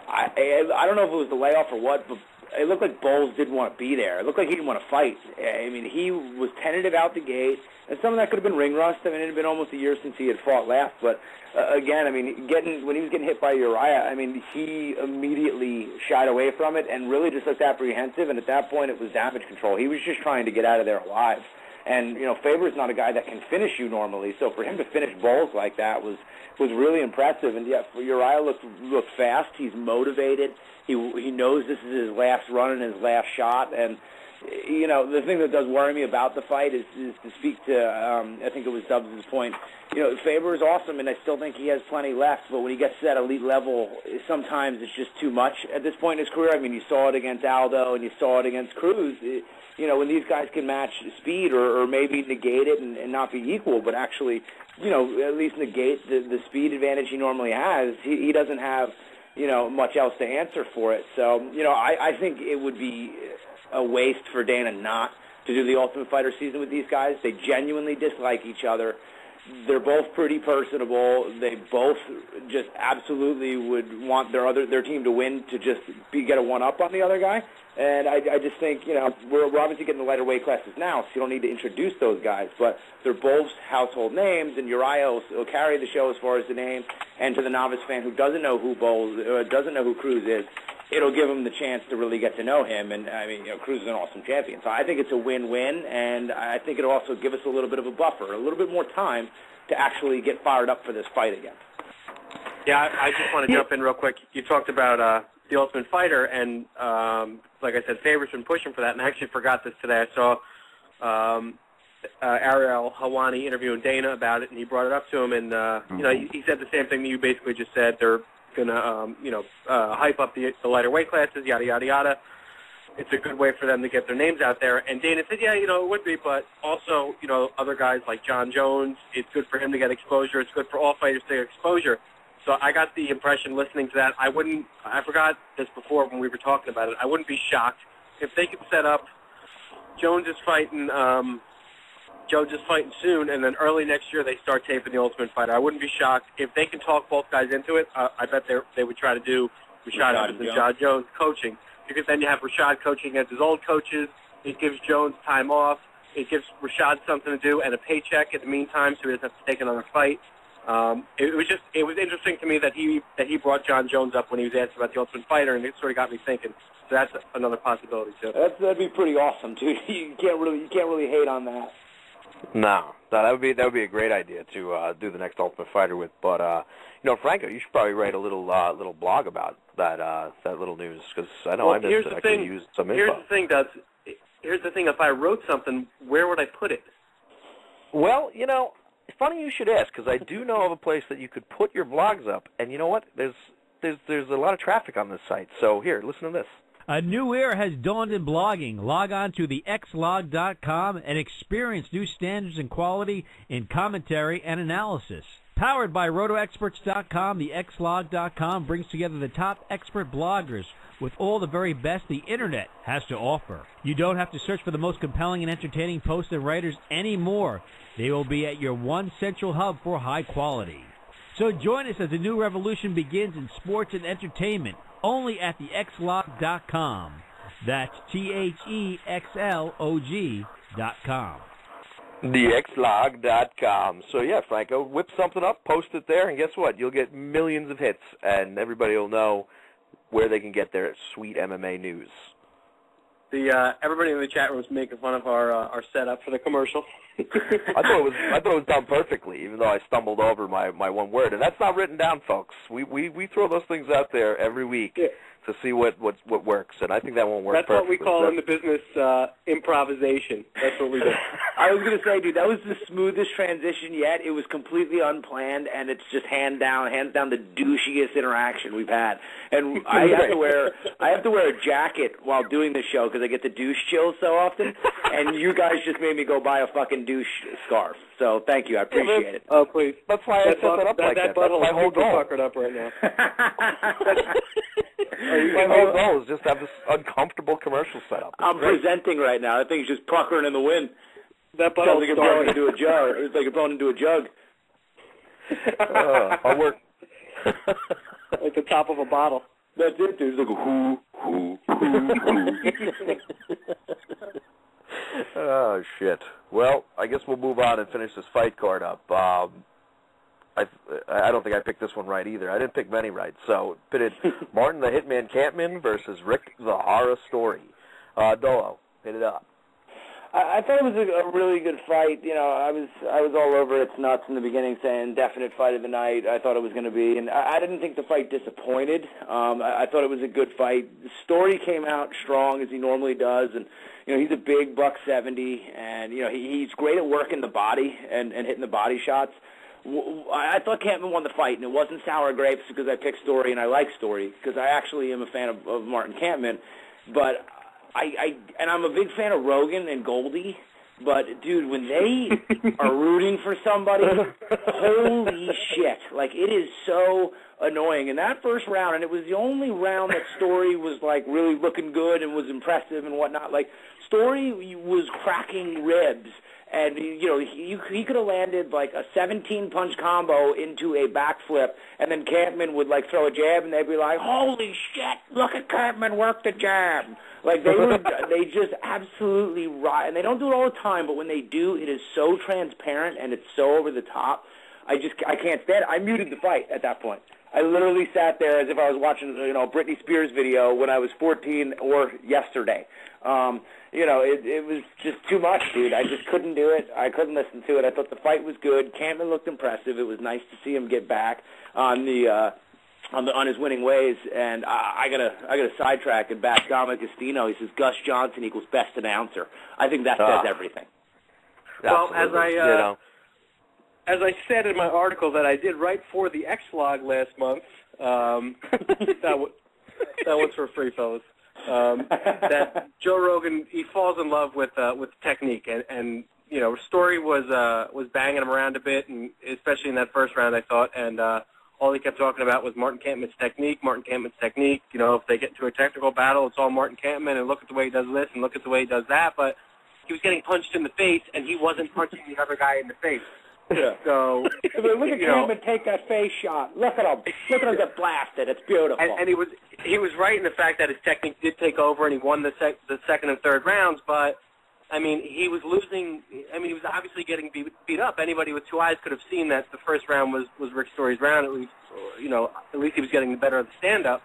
I don't know if it was the layoff or what, but it looked like Bowles didn't want to be there. It looked like he didn't want to fight. I mean, he was tentative out the gate, and some of that could have been ring rust. I mean, it had been almost a year since he had fought last, but again, I mean, when he was getting hit by Uriah, I mean, he immediately shied away from it and really just looked apprehensive, and at that point it was damage control. He was just trying to get out of there alive. And, you know, Faber's not a guy that can finish you normally, so for him to finish Bowles like that was really impressive. And, yeah, Uriah looked fast. He's motivated. He knows this is his last run and his last shot. And, you know, the thing that does worry me about the fight is to speak to, I think it was Dubs' point, you know, Faber is awesome, and I still think he has plenty left, but when he gets to that elite level, sometimes it's just too much at this point in his career. I mean, you saw it against Aldo, and you saw it against Cruz. You know, when these guys can match speed or maybe negate it and not be equal, but actually, you know, at least negate the speed advantage he normally has, he doesn't have, you know, much else to answer for it. So, you know, I think it would be a waste for Dana not to do the Ultimate Fighter season with these guys. They genuinely dislike each other. They're both pretty personable. They both just absolutely would want their team to win to just get a one-up on the other guy. And I just think, you know, we're obviously getting the lighter weight classes now, so you don't need to introduce those guys. But they're both household names, and Uriah will carry the show as far as the name. And to the novice fan who doesn't know who Bowles, doesn't know who Cruz is, it'll give him the chance to really get to know him. And, I mean, you know, Cruz is an awesome champion. So I think it's a win-win, and I think it'll also give us a little bit of a buffer, a little bit more time to actually get fired up for this fight again. Yeah, I just want to jump in real quick. You talked about the Ultimate Fighter, and like I said, Faber's been pushing for that, and I actually forgot this today. I saw Ariel Helwani interviewing Dana about it, and he brought it up to him, and you know, he said the same thing that you basically just said. They're going to, you know, hype up the lighter weight classes, yada, yada, yada. It's a good way for them to get their names out there. And Dana said, yeah, you know, it would be, but also, you know, other guys like John Jones, it's good for him to get exposure. It's good for all fighters to get exposure. So I got the impression listening to that, I forgot this before when we were talking about it, I wouldn't be shocked if they could set up Jones is fighting soon, and then early next year they start taping the Ultimate Fighter. I wouldn't be shocked if they can talk both guys into it. I bet they would try to do Rashad and John Jones coaching, because then you have Rashad coaching against his old coaches. It gives Jones time off. It gives Rashad something to do and a paycheck in the meantime, so he doesn't have to take another fight. It was interesting to me that he brought John Jones up when he was asked about the Ultimate Fighter, and it sort of got me thinking. So that's another possibility too. That'd be pretty awesome too. You can't really hate on that. No, that would be a great idea to do the next Ultimate Fighter with. But you know, Franco, you should probably write a little blog about that little news, because I know I missed it. I could use some info. Here's the thing. If I wrote something, where would I put it? Well, you know, it's funny you should ask, because I do know of a place that you could put your blogs up, and you know what? There's a lot of traffic on this site. So here, listen to this. A new era has dawned in blogging. Log on to thexlog.com and experience new standards and quality in commentary and analysis. Powered by RotoExperts.com, thexlog.com brings together the top expert bloggers with all the very best the Internet has to offer. You don't have to search for the most compelling and entertaining posts and writers anymore. They will be at your one central hub for high quality. So join us as a new revolution begins in sports and entertainment, only at thexlog.com. That's THEXLOG.com. TheXlog.com. So, yeah, Franco, whip something up, post it there, and guess what? You'll get millions of hits, and everybody will know where they can get their sweet MMA news. Everybody in the chat room was making fun of our setup for the commercial. I thought it was done perfectly, even though I stumbled over my one word, and that's not written down, folks. We throw those things out there every week to see what works, and I think that won't work. That's perfectly. What we call in the business improvisation. That's what we do. I was going to say, dude, that was the smoothest transition yet. It was completely unplanned, and it's just hands down the douchiest interaction we've had. And I have to wear a jacket while doing this show because I get the douche chills so often. And you guys just made me go buy a fucking douche scarf. So thank you, I appreciate it. Oh, please. That's why I set that up like that. That butthole is super puckered up right now. My whole goal is just to have this uncomfortable commercial setup. I'm presenting right now. That thing's just puckering in the wind. That butthole like blown into a jar. It's like it's blown into a jug. I'll work. Like the top of a bottle. That's it, dude. It's like Oh, shit. Well, I guess we'll move on and finish this fight card up. I don't think I picked this one right either. I didn't pick many right. So, pitted Martin the Hitman Campman versus Rick the Horror Story. Dolo, hit it up. I thought it was a really good fight. You know, I was all over its nuts in the beginning, saying definite fight of the night. I thought it was going to be, and I didn't think the fight disappointed. I thought it was a good fight. The Story came out strong as he normally does, and you know he's a big $170, and you know he's great at working the body and hitting the body shots. I thought Campman won the fight, and it wasn't sour grapes because I picked Story and I like Story because I actually am a fan of Martin Campman, but. And I'm a big fan of Rogan and Goldie, but, dude, when they are rooting for somebody, holy shit. Like, it is so annoying. In that first round, and it was the only round that Story was, like, really looking good and was impressive and whatnot. Like, Story was cracking ribs. And, you know, he could have landed, like, a 17-punch combo into a backflip, and then Campman would, like, throw a jab, and they'd be like, holy shit, look at Campman work the jab. Like, they just absolutely and they don't do it all the time, but when they do, it is so transparent, and it's so over the top. I can't stand it. I muted the fight at that point. I literally sat there as if I was watching, you know, a Britney Spears video when I was 14 or yesterday. You know, it was just too much, dude. I just couldn't do it. I couldn't listen to it. I thought the fight was good. Campman looked impressive. It was nice to see him get back on his winning ways. And I gotta sidetrack and back Dominic Castino. He says Gus Johnson equals best announcer. I think that says everything. Well, as I said in my article that I did write for the X-Log last month, that one's for free, fellas. That Joe Rogan, he falls in love with technique, and you know, Story was banging him around a bit, and especially in that first round, I thought, and all he kept talking about was Martin Campman's technique. You know, if they get into a technical battle, it's all Martin Campman, and look at the way he does this, and look at the way he does that. But he was getting punched in the face, and he wasn't punching the other guy in the face. Yeah. So look at Campman take that face shot. Look at him get blasted. It's beautiful. And he was right in the fact that his technique did take over, and he won the second and third rounds. But I mean, he was losing. I mean, he was obviously getting beat up. Anybody with two eyes could have seen that the first round was Rick Story's round. At least, you know, at least he was getting the better of the stand-up.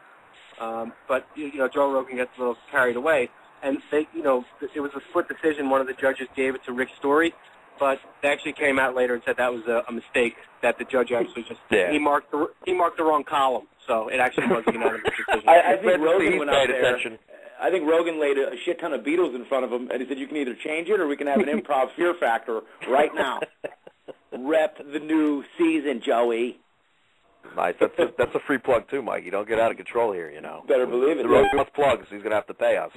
But you know, Joe Rogan gets a little carried away, and they, you know, it was a split decision. One of the judges gave it to Rick Story. But they actually came out later and said that was a mistake, that the judge actually just he marked the wrong column, so it actually was a unanimous decision. I think Rogan went out there. I think Rogan laid a shit ton of Beatles in front of him, and he said, you can either change it or we can have an improv Fear Factor right now. Rep the new season, Joey. Nice. That's a free plug, too, Mike. You don't get out of control here, you know. Better believe it. The road plus plugs, he's going to have to pay us.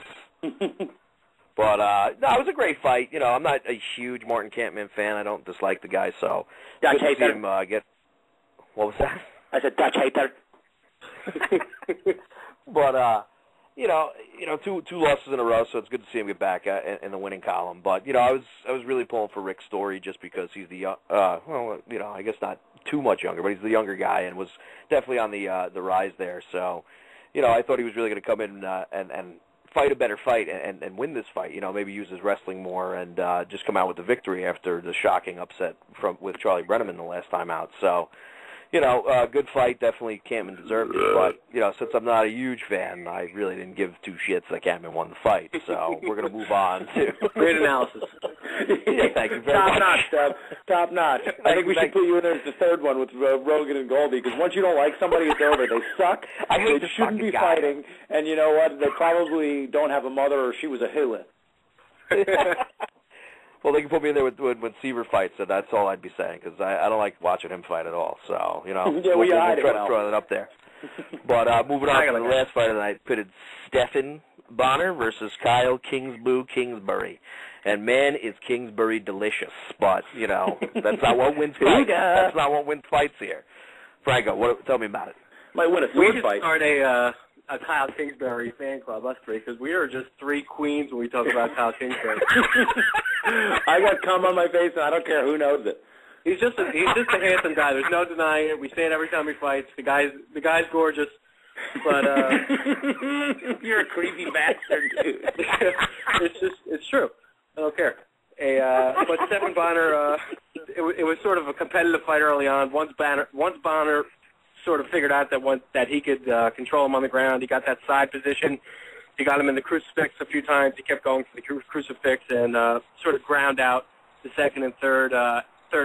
But, no, it was a great fight. You know, I'm not a huge Martin Campman fan. I don't dislike the guy, so Dutch good to see him get... What was that? I said Dutch hater. But, you know, two losses in a row, so it's good to see him get back in the winning column. But, you know, I was really pulling for Rick Story just because he's the, well, you know, I guess not too much younger, but he's the younger guy and was definitely on the rise there. So, you know, I thought he was really going to come in and fight a better fight and win this fight, you know, maybe use his wrestling more and just come out with the victory after the shocking upset with Charlie Brenneman the last time out. So, you know, good fight. Definitely Campman deserved it. But, you know, since I'm not a huge fan, I really didn't give two shits that Campman won the fight. So we're going to move on to... Great analysis. Yeah, thank you very much. Top notch, Deb. Top notch. I think we should put you in there as the third one with Rogan and Goldie, because once you don't like somebody, it's over. They suck. They shouldn't be fighting. And you know what? They probably don't have a mother or she was a hilla. Well, they can put me in there when Seaver fights, so that's all I'd be saying, because I don't like watching him fight at all. So, you know, we'll try to throw that up there. But moving on to the last fight of the night, pitted Stephan Bonner versus Kyle Kingsbury. And, man, is Kingsbury delicious. But, you know, that's not what wins fights. That's not what wins fights here. Franco, tell me about it. Might win a sword fight. We should start a Kyle Kingsbury fan club, us three, because we are just three queens when we talk about Kyle Kingsbury. I got cum on my face, and I don't care who knows it. He's just a handsome guy. There's no denying it. We say it every time he fights. The guy's gorgeous. But you're a creepy bastard, dude. it's true. I don't care. But Stephan Bonnar, it was sort of a competitive fight early on. Once Bonnar sort of figured out that he could control him on the ground, he got that side position. He got him in the crucifix a few times. He kept going for the crucifix and sort of ground out the second and third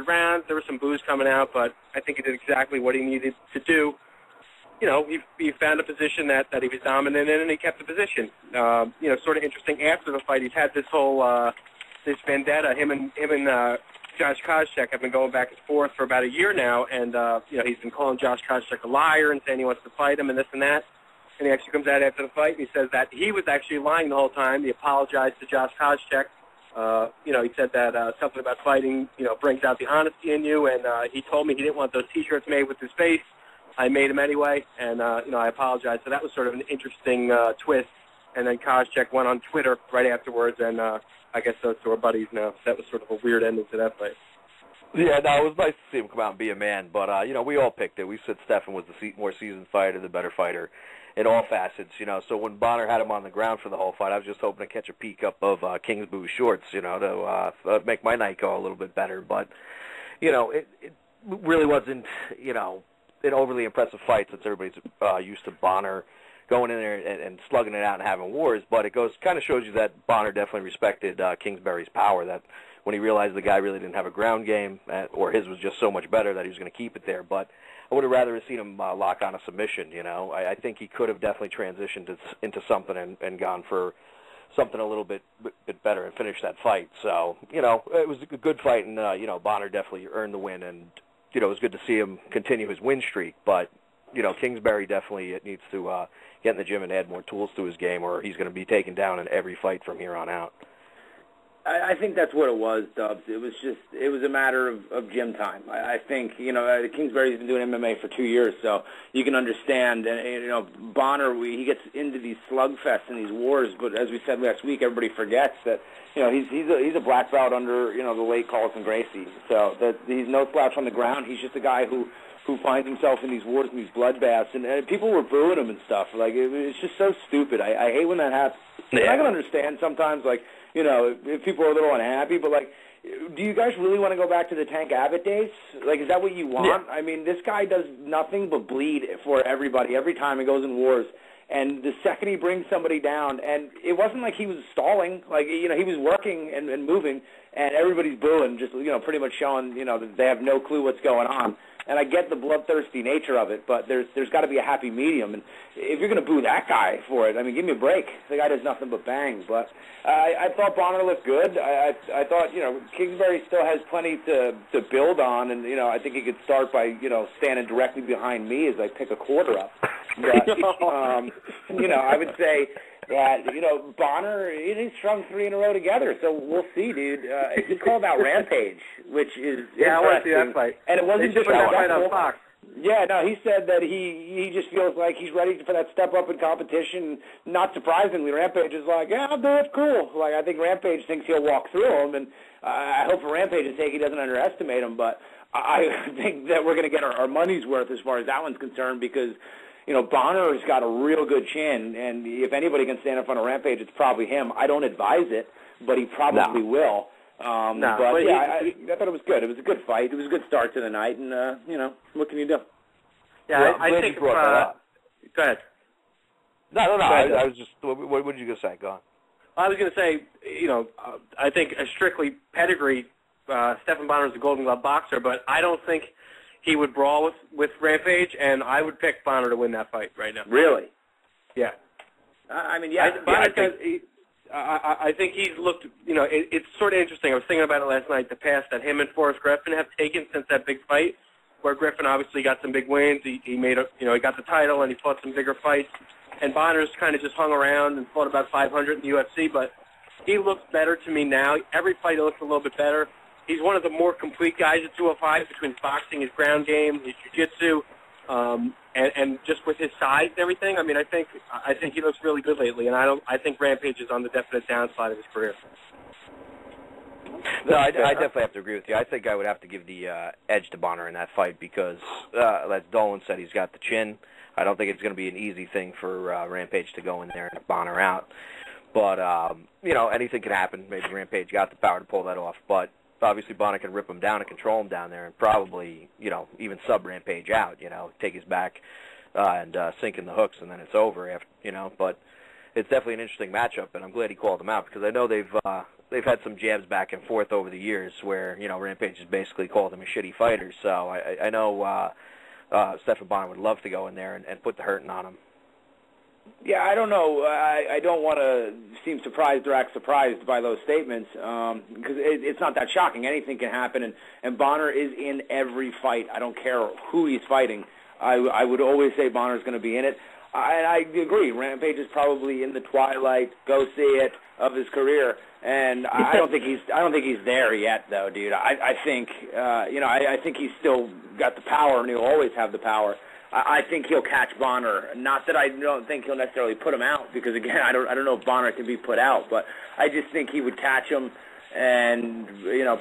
round. There was some booze coming out, but I think he did exactly what he needed to do. You know, he found a position that he was dominant in, and he kept the position. You know, sort of interesting. After the fight, he's had this whole this vendetta. Him and Josh Koscheck have been going back and forth for about a year now, and you know, he's been calling Josh Koscheck a liar and saying he wants to fight him and this and that. And he actually comes out after the fight and he says that he was actually lying the whole time. He apologized to Josh Koscheck. You know, he said that something about fighting, you know, brings out the honesty in you, and he told me he didn't want those T-shirts made with his face. I made them anyway, and, you know, I apologized. So that was sort of an interesting twist. And then Koscheck went on Twitter right afterwards, and I guess those two are buddies now. So that was sort of a weird ending to that fight. Yeah, no, it was nice to see him come out and be a man, but, you know, we all picked it. We said Stephan was the more seasoned fighter, the better fighter in all facets, you know. So when Bonnar had him on the ground for the whole fight, I was just hoping to catch a peek up of King's Boo's shorts, you know, to make my night go a little bit better. But, you know, it really wasn't, you know, an overly impressive fight since everybody's used to Bonnar going in there and slugging it out and having wars. But it kind of shows you that Bonnar definitely respected Kingsbury's power, that when he realized the guy really didn't have a ground game, or his was just so much better that he was going to keep it there. But I would have rather seen him lock on a submission, you know. I think he could have definitely transitioned into something and gone for something a little bit better and finished that fight. So, you know, it was a good fight, and, you know, Bonnar definitely earned the win, and, you know, it was good to see him continue his win streak. But, you know, Kingsbury definitely needs to get in the gym and add more tools to his game, or he's going to be taken down in every fight from here on out. I think that's what it was, Dubs. It was a matter of gym time. I think, you know, Kingsbury's been doing MMA for 2 years, so you can understand. And, you know, Bonnar, he gets into these slugfests and these wars, but as we said last week, everybody forgets that, you know, he's a black belt under, you know, the late Carlton Gracie. So that he's no slouch on the ground. He's just a guy who finds himself in these wars and these bloodbaths, and people were booing him and stuff. Like, it's just so stupid. I hate when that happens. Yeah. And I can understand sometimes, like, you know, if people are a little unhappy, but, like, do you guys really want to go back to the Tank Abbott days? Like, is that what you want? Yeah. I mean, this guy does nothing but bleed for everybody every time he goes in wars. And the second he brings somebody down, and it wasn't like he was stalling. Like, you know, he was working and moving, and everybody's booing, just, you know, pretty much showing, you know, that they have no clue what's going on. And I get the bloodthirsty nature of it, but there's got to be a happy medium. And if you're going to boo that guy for it, I mean, give me a break. The guy does nothing but bangs. But I thought Bonnar looked good. I thought, you know, Kingsbury still has plenty to build on, and, you know, I think he could start by, you know, standing directly behind me as I pick a quarter up. But, you know, I would say that, you know, Bonnar, he's strung 3 in a row together, so we'll see, dude. He called out Rampage, which is I want to see that fight. And it wasn't just that fight on Fox. Yeah, no, he said that he just feels like he's ready for that step up in competition. Not surprisingly, Rampage is like, yeah, I'll do it, cool. Like, I think Rampage thinks he'll walk through him, and I hope for Rampage's sake he doesn't underestimate him, but I think that we're going to get our money's worth as far as that one's concerned, because, you know, Bonner's got a real good chin, and if anybody can stand in front of Rampage, it's probably him. I don't advise it, but he probably will. But yeah, I thought it was good. It was a good fight. It was a good start to the night, and, you know, what can you do? Yeah, I think go ahead. No. I was just, what did you go say? Go on. I was going to say, you know, I think a strictly pedigree, Stephan Bonnar is a Golden Glove boxer, but I don't think he would brawl with Rampage, and I would pick Bonnar to win that fight right now. Really? Yeah. I mean, yeah. I think he's looked, you know, it's sort of interesting. I was thinking about it last night, the path that him and Forrest Griffin have taken since that big fight, where Griffin obviously got some big wins. He made he got the title, and he fought some bigger fights. And Bonner's kind of just hung around and fought about 500 in the UFC, but he looks better to me now. Every fight he looks a little bit better. He's one of the more complete guys at 205 between boxing, his ground game, his jiu-jitsu, and just with his size and everything. I mean, I think he looks really good lately, and I think Rampage is on the definite downside of his career. No, I definitely have to agree with you. I think I would have to give the edge to Bonnar in that fight because, as Dolan said, he's got the chin. I don't think it's going to be an easy thing for Rampage to go in there and Bonner out. But, anything can happen. Maybe Rampage got the power to pull that off. But obviously Bonner can rip him down and control him down there and probably, even sub Rampage out, take his back and sink in the hooks, and then it's over after, But it's definitely an interesting matchup, and I'm glad he called him out because I know they've had some jabs back and forth over the years where, Rampage has basically called him a shitty fighter. So I know Stephan Bonner would love to go in there and put the hurting on him. Yeah, I don't know. I don't want to seem surprised or act surprised by those statements because it's not that shocking. Anything can happen, and Bonner is in every fight. I don't care who he's fighting. I would always say Bonner's going to be in it. I agree. Rampage is probably in the twilight, go see it, of his career, and I don't think he's there yet, though, dude. I think I think he's still got the power, and he'll always have the power. I think he'll catch Bonner. Not that I don't think he'll necessarily put him out, because again, I don't know if Bonner can be put out, but I just think he would catch him and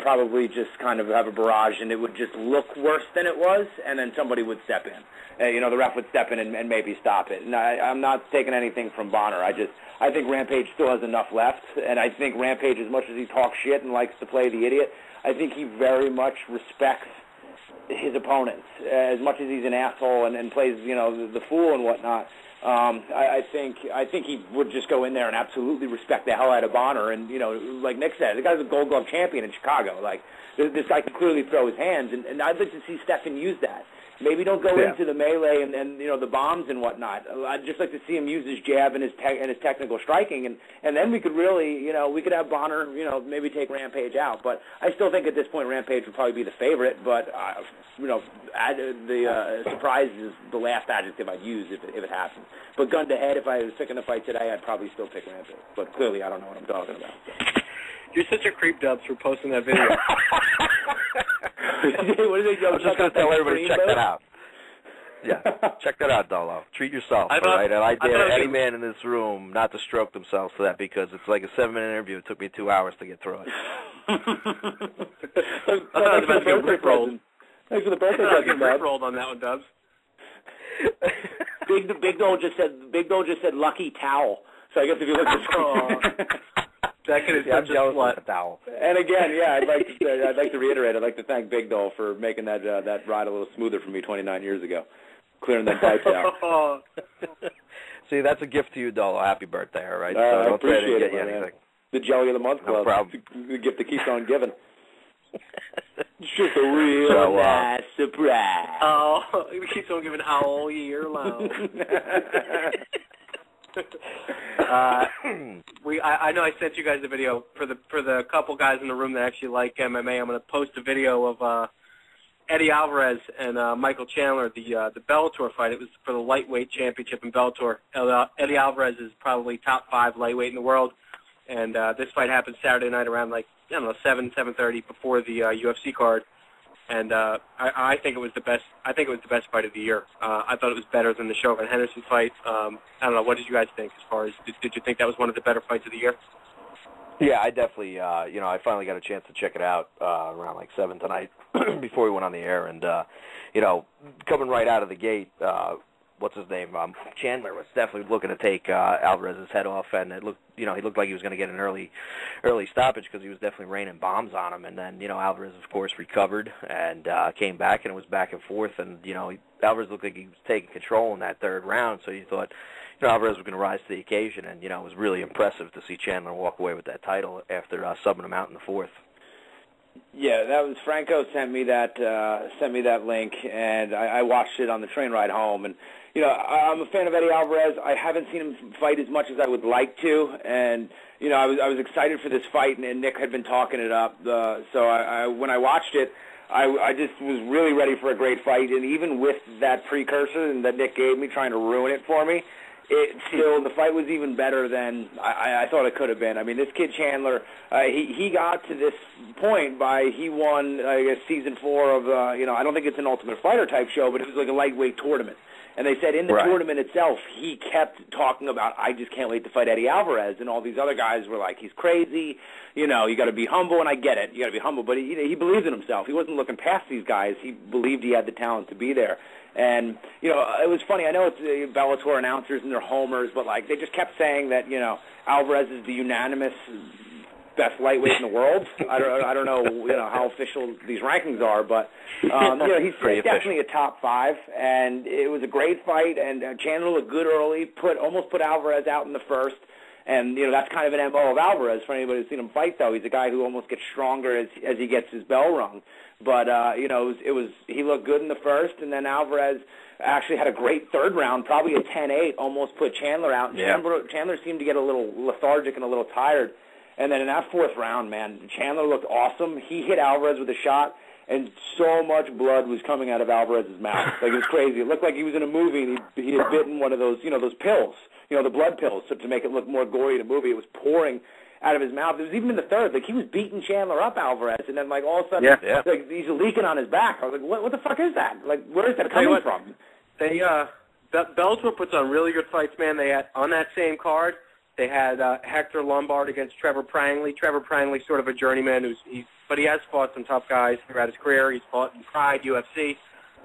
probably just kind of have a barrage, and it would just look worse than it was, and then somebody would step in. The ref would step in and maybe stop it. And I'm not taking anything from Bonner. I think Rampage still has enough left, and I think Rampage, as much as he talks shit and likes to play the idiot, I think he very much respects his opponents as much as he's an asshole and plays the fool and whatnot. I think he would just go in there and absolutely respect the hell out of Bonner, and like Nick said, the guy's a Gold Glove champion in Chicago. Like this guy can clearly throw his hands, and I'd like to see Stephan use that. Maybe don't go into the melee and the bombs and whatnot. I'd just like to see him use his jab and his technical striking, and then we could really we could have Bonner maybe take Rampage out. But I still think at this point Rampage would probably be the favorite. But surprise is the last adjective I'd use if it happens. But gun to head, if I was picking a fight today, I'd probably still pick Rampage. But clearly I don't know what I'm talking about. You're such a creep, Dubs, for posting that video. What is it? I was just going to tell everybody to check that out. Yeah, check that out, Dolo. Treat yourself, all right? And I dare any man in this room not to stroke themselves to that, because it's like a 7-minute interview. It took me 2 hours to get through it. Thanks for the birthday present. Thanks for the birthday present, Dubs. Rolled on that one, Dubs. Big Dole just said lucky towel. So I guess if you look at that kid is I'm jealous of the towel. And again, I'd like to reiterate. I'd like to thank Big Dole for making that ride a little smoother for me 29 years ago, clearing that pipes out. See, that's a gift to you, Dolo. Happy birthday, all right? So I appreciate it, man. The Jelly of the Month Club. No problem. The gift that keeps on giving. Just a real nice surprise. Oh, it keeps on giving all year long. I know I sent you guys the video for the couple guys in the room that actually like MMA. I'm going to post a video of Eddie Alvarez and Michael Chandler, the Bellator fight. It was for the lightweight championship in Bellator. Eddie Alvarez is probably top 5 lightweight in the world, and this fight happened Saturday night around 7:30 before the UFC card. And I think it was the best. I think it was the best fight of the year. I thought it was better than the Chauvin Henderson fight. I don't know. What did you guys think? As far as did you think that was one of the better fights of the year? Yeah, I definitely. I finally got a chance to check it out around 7 tonight before we went on the air, and coming right out of the gate. What's his name? Chandler was definitely looking to take Alvarez's head off, and it looked, he looked like he was going to get an early stoppage because he was definitely raining bombs on him. And then, Alvarez, of course, recovered and came back, and it was back and forth. And, Alvarez looked like he was taking control in that third round, so you thought, Alvarez was going to rise to the occasion. And, it was really impressive to see Chandler walk away with that title after subbing him out in the fourth. Yeah, that was Franco sent me that link, and I watched it on the train ride home. And I'm a fan of Eddie Alvarez. I haven't seen him fight as much as I would like to, and I was excited for this fight, and Nick had been talking it up. So I when I watched it, I just was really ready for a great fight. And even with that precursor that Nick gave me, trying to ruin it for me, the fight was even better than I thought it could have been. I mean, this kid Chandler, he got to this point he won, I guess, season 4 of, I don't think it's an Ultimate Fighter type show, but it was like a lightweight tournament. And they said in the tournament itself, he kept talking about, I just can't wait to fight Eddie Alvarez. And all these other guys were like, he's crazy. You know, you got to be humble. And I get it. You got to be humble. But he believed in himself. He wasn't looking past these guys. He believed he had the talent to be there. And, you know, it was funny. I know it's the Bellator announcers and they're homers, but, like, they just kept saying that, you know, Alvarez is the unanimous best lightweight in the world. I don't know, you know, how official these rankings are, but you know, he's definitely a top 5, and it was a great fight. And Chandler looked good early, almost put Alvarez out in the first, and you know that's kind of an MO of Alvarez for anybody who's seen him fight. Though he's a guy who almost gets stronger as he gets his bell rung. But you know, he looked good in the first, and then Alvarez actually had a great third round, probably a 10-8, almost put Chandler out. Yeah. Chandler seemed to get a little lethargic and a little tired. And then in that fourth round, man, Chandler looked awesome. He hit Alvarez with a shot, and so much blood was coming out of Alvarez's mouth. Like, it was crazy. It looked like he was in a movie, and he had bitten one of those, you know, those pills, you know, the blood pills, to make it look more gory in a movie. It was pouring out of his mouth. It was even in the third. Like, he was beating Chandler up, Alvarez, and then, like, all of a sudden, like, he's leaking on his back. I was like, what the fuck is that? Like, where is that coming from? Bellator puts on really good fights, man. They had, on that same card, they had Hector Lombard against Trevor Prangley. Trevor Prangley's sort of a journeyman, but he has fought some tough guys throughout his career. He's fought in Pride, UFC.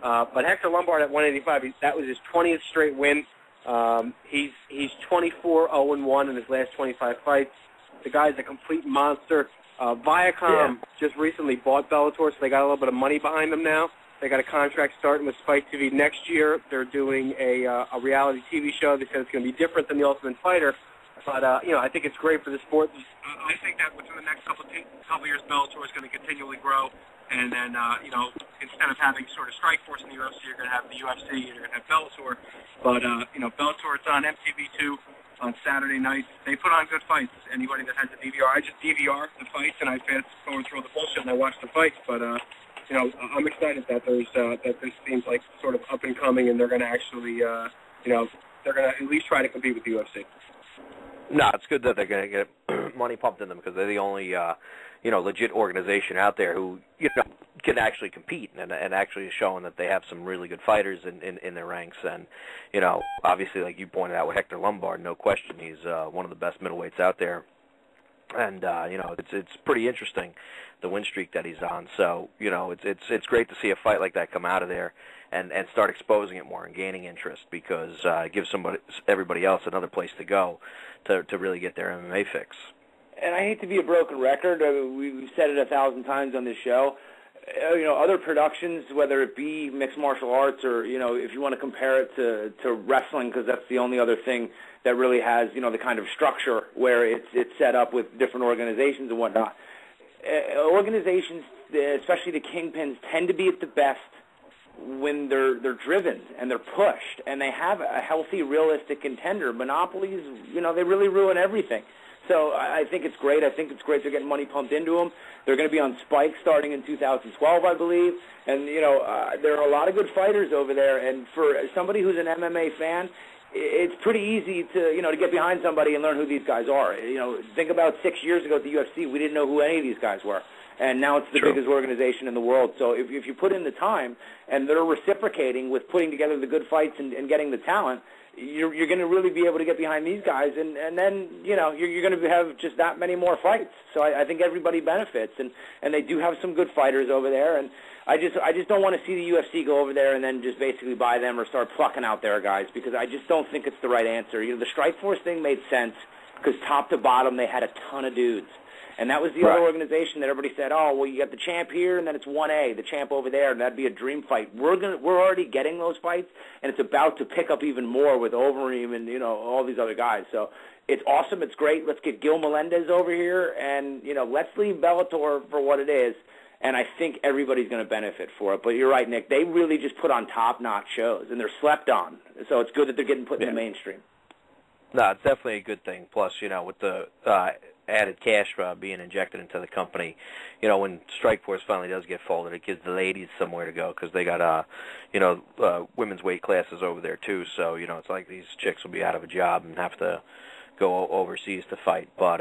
But Hector Lombard at 185, that was his 20th straight win. He's 24-0-1 in his last 25 fights. The guy's a complete monster. Viacom just recently bought Bellator, so they got a little bit of money behind them now. They got a contract starting with Spike TV next year. They're doing a reality TV show. They said it's going to be different than The Ultimate Fighter. But, you know, I think it's great for the sport. I think that within the next couple years, Bellator is going to continually grow. And then, you know, instead of having sort of Strikeforce in the UFC, you're going to have the UFC, you're going to have Bellator. But, you know, Bellator, it's on MTV2 on Saturday nights. They put on good fights. Anybody that has a DVR, I just DVR the fights, and I fast forward through all the bullshit, and I watch the fights. But, you know, I'm excited that that this seems like sort of up and coming, and they're going to actually, you know, they're going to at least try to compete with the UFC. No, it's good that they're going to get money pumped in them because they're the only, you know, legit organization out there who, you know, can actually compete and actually showing that they have some really good fighters in their ranks. And, you know, obviously, like you pointed out with Hector Lombard, no question, he's one of the best middleweights out there. And, you know, it's pretty interesting, the win streak that he's on. So, you know, it's great to see a fight like that come out of there and start exposing it more and gaining interest because it gives everybody else another place to go to really get their MMA fix. And I hate to be a broken record. We've said it 1,000 times on this show. You know, other productions, whether it be mixed martial arts or, you know, if you want to compare it to wrestling, because that's the only other thing that really has, you know, the kind of structure where it's set up with different organizations and whatnot. Organizations, especially the kingpins, tend to be at the best when they're driven and they're pushed and they have a healthy, realistic contender. Monopolies, you know, they really ruin everything. So I think it's great. I think it's great they're getting money pumped into them. They're going to be on Spike starting in 2012, I believe. And, you know, there are a lot of good fighters over there. And for somebody who's an MMA fan, it's pretty easy to, you know, to get behind somebody and learn who these guys are. You know, think about 6 years ago at the UFC, we didn't know who any of these guys were. And now it's the biggest organization in the world. So if you put in the time and they're reciprocating with putting together the good fights and getting the talent, you're going to really be able to get behind these guys, and then, you know, you're going to have just that many more fights. So I think everybody benefits, and they do have some good fighters over there, and I just don't want to see the UFC go over there and then just basically buy them or start plucking out their guys, because I just don't think it's the right answer. You know, the Strikeforce thing made sense because top to bottom they had a ton of dudes. And that was the other organization that everybody said, oh, well, you got the champ here, and then it's 1A, the champ over there, and that'd be a dream fight. We're already getting those fights, and it's about to pick up even more with Overeem and, you know, all these other guys. So it's awesome. It's great. Let's get Gil Melendez over here, and, you know, let's leave Bellator for what it is, and I think everybody's going to benefit for it. But you're right, Nick. They really just put on top-notch shows, and they're slept on. So it's good that they're getting put in the mainstream. No, it's definitely a good thing. Plus, you know, with the added cash being injected into the company, you know, when Strikeforce finally does get folded, it gives the ladies somewhere to go because they got, you know, women's weight classes over there too. So, you know, it's like these chicks will be out of a job and have to go overseas to fight. But,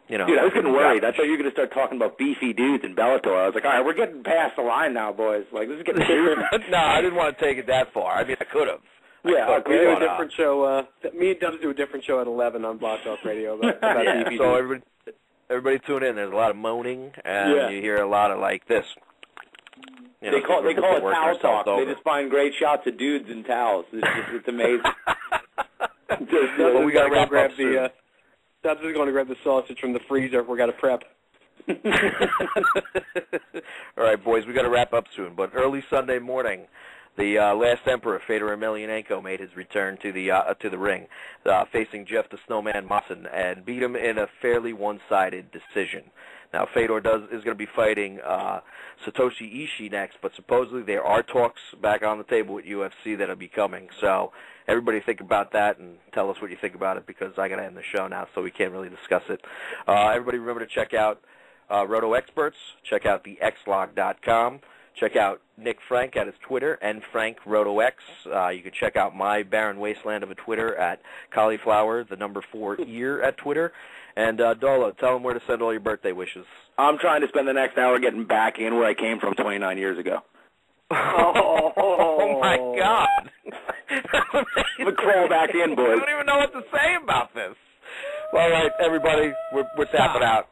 you know. Dude, I was getting worried. I thought you were going to start talking about beefy dudes in Bellator. I was like, all right, we're getting past the line now, boys. Like, this is getting serious. No, I didn't want to take it that far. I mean, I could have. Yeah, we do a different show. Me and Dubs do a different show at 11 on Block Talk Radio about DVD. So everybody tune in. There's a lot of moaning, and you hear a lot of like this. You know, they call it towel talk. Over. They just find great shots of dudes in towels. It's amazing. We got to grab the. Dubs is going to grab the sausage from the freezer. We got to prep. All right, boys, we got to wrap up soon. But early Sunday morning, the last Emperor, Fedor Emelianenko, made his return to the ring, facing Jeff the Snowman Mawson, and beat him in a fairly one-sided decision. Now, Fedor is going to be fighting Satoshi Ishii next, but supposedly there are talks back on the table with UFC that will be coming. So everybody think about that and tell us what you think about it, because I got to end the show now, so we can't really discuss it. Everybody remember to check out Roto Experts. Check out thexlog.com. Check out Nick Frank at his Twitter, and Frank RotoX. You can check out my barren wasteland of a Twitter at Cauliflower, the number 4 ear at Twitter. And Dolo, tell them where to send all your birthday wishes. I'm trying to spend the next hour getting back in where I came from 29 years ago. Oh my God. But crawl back in, boys. I don't even know what to say about this. All right, everybody, we're tapping out.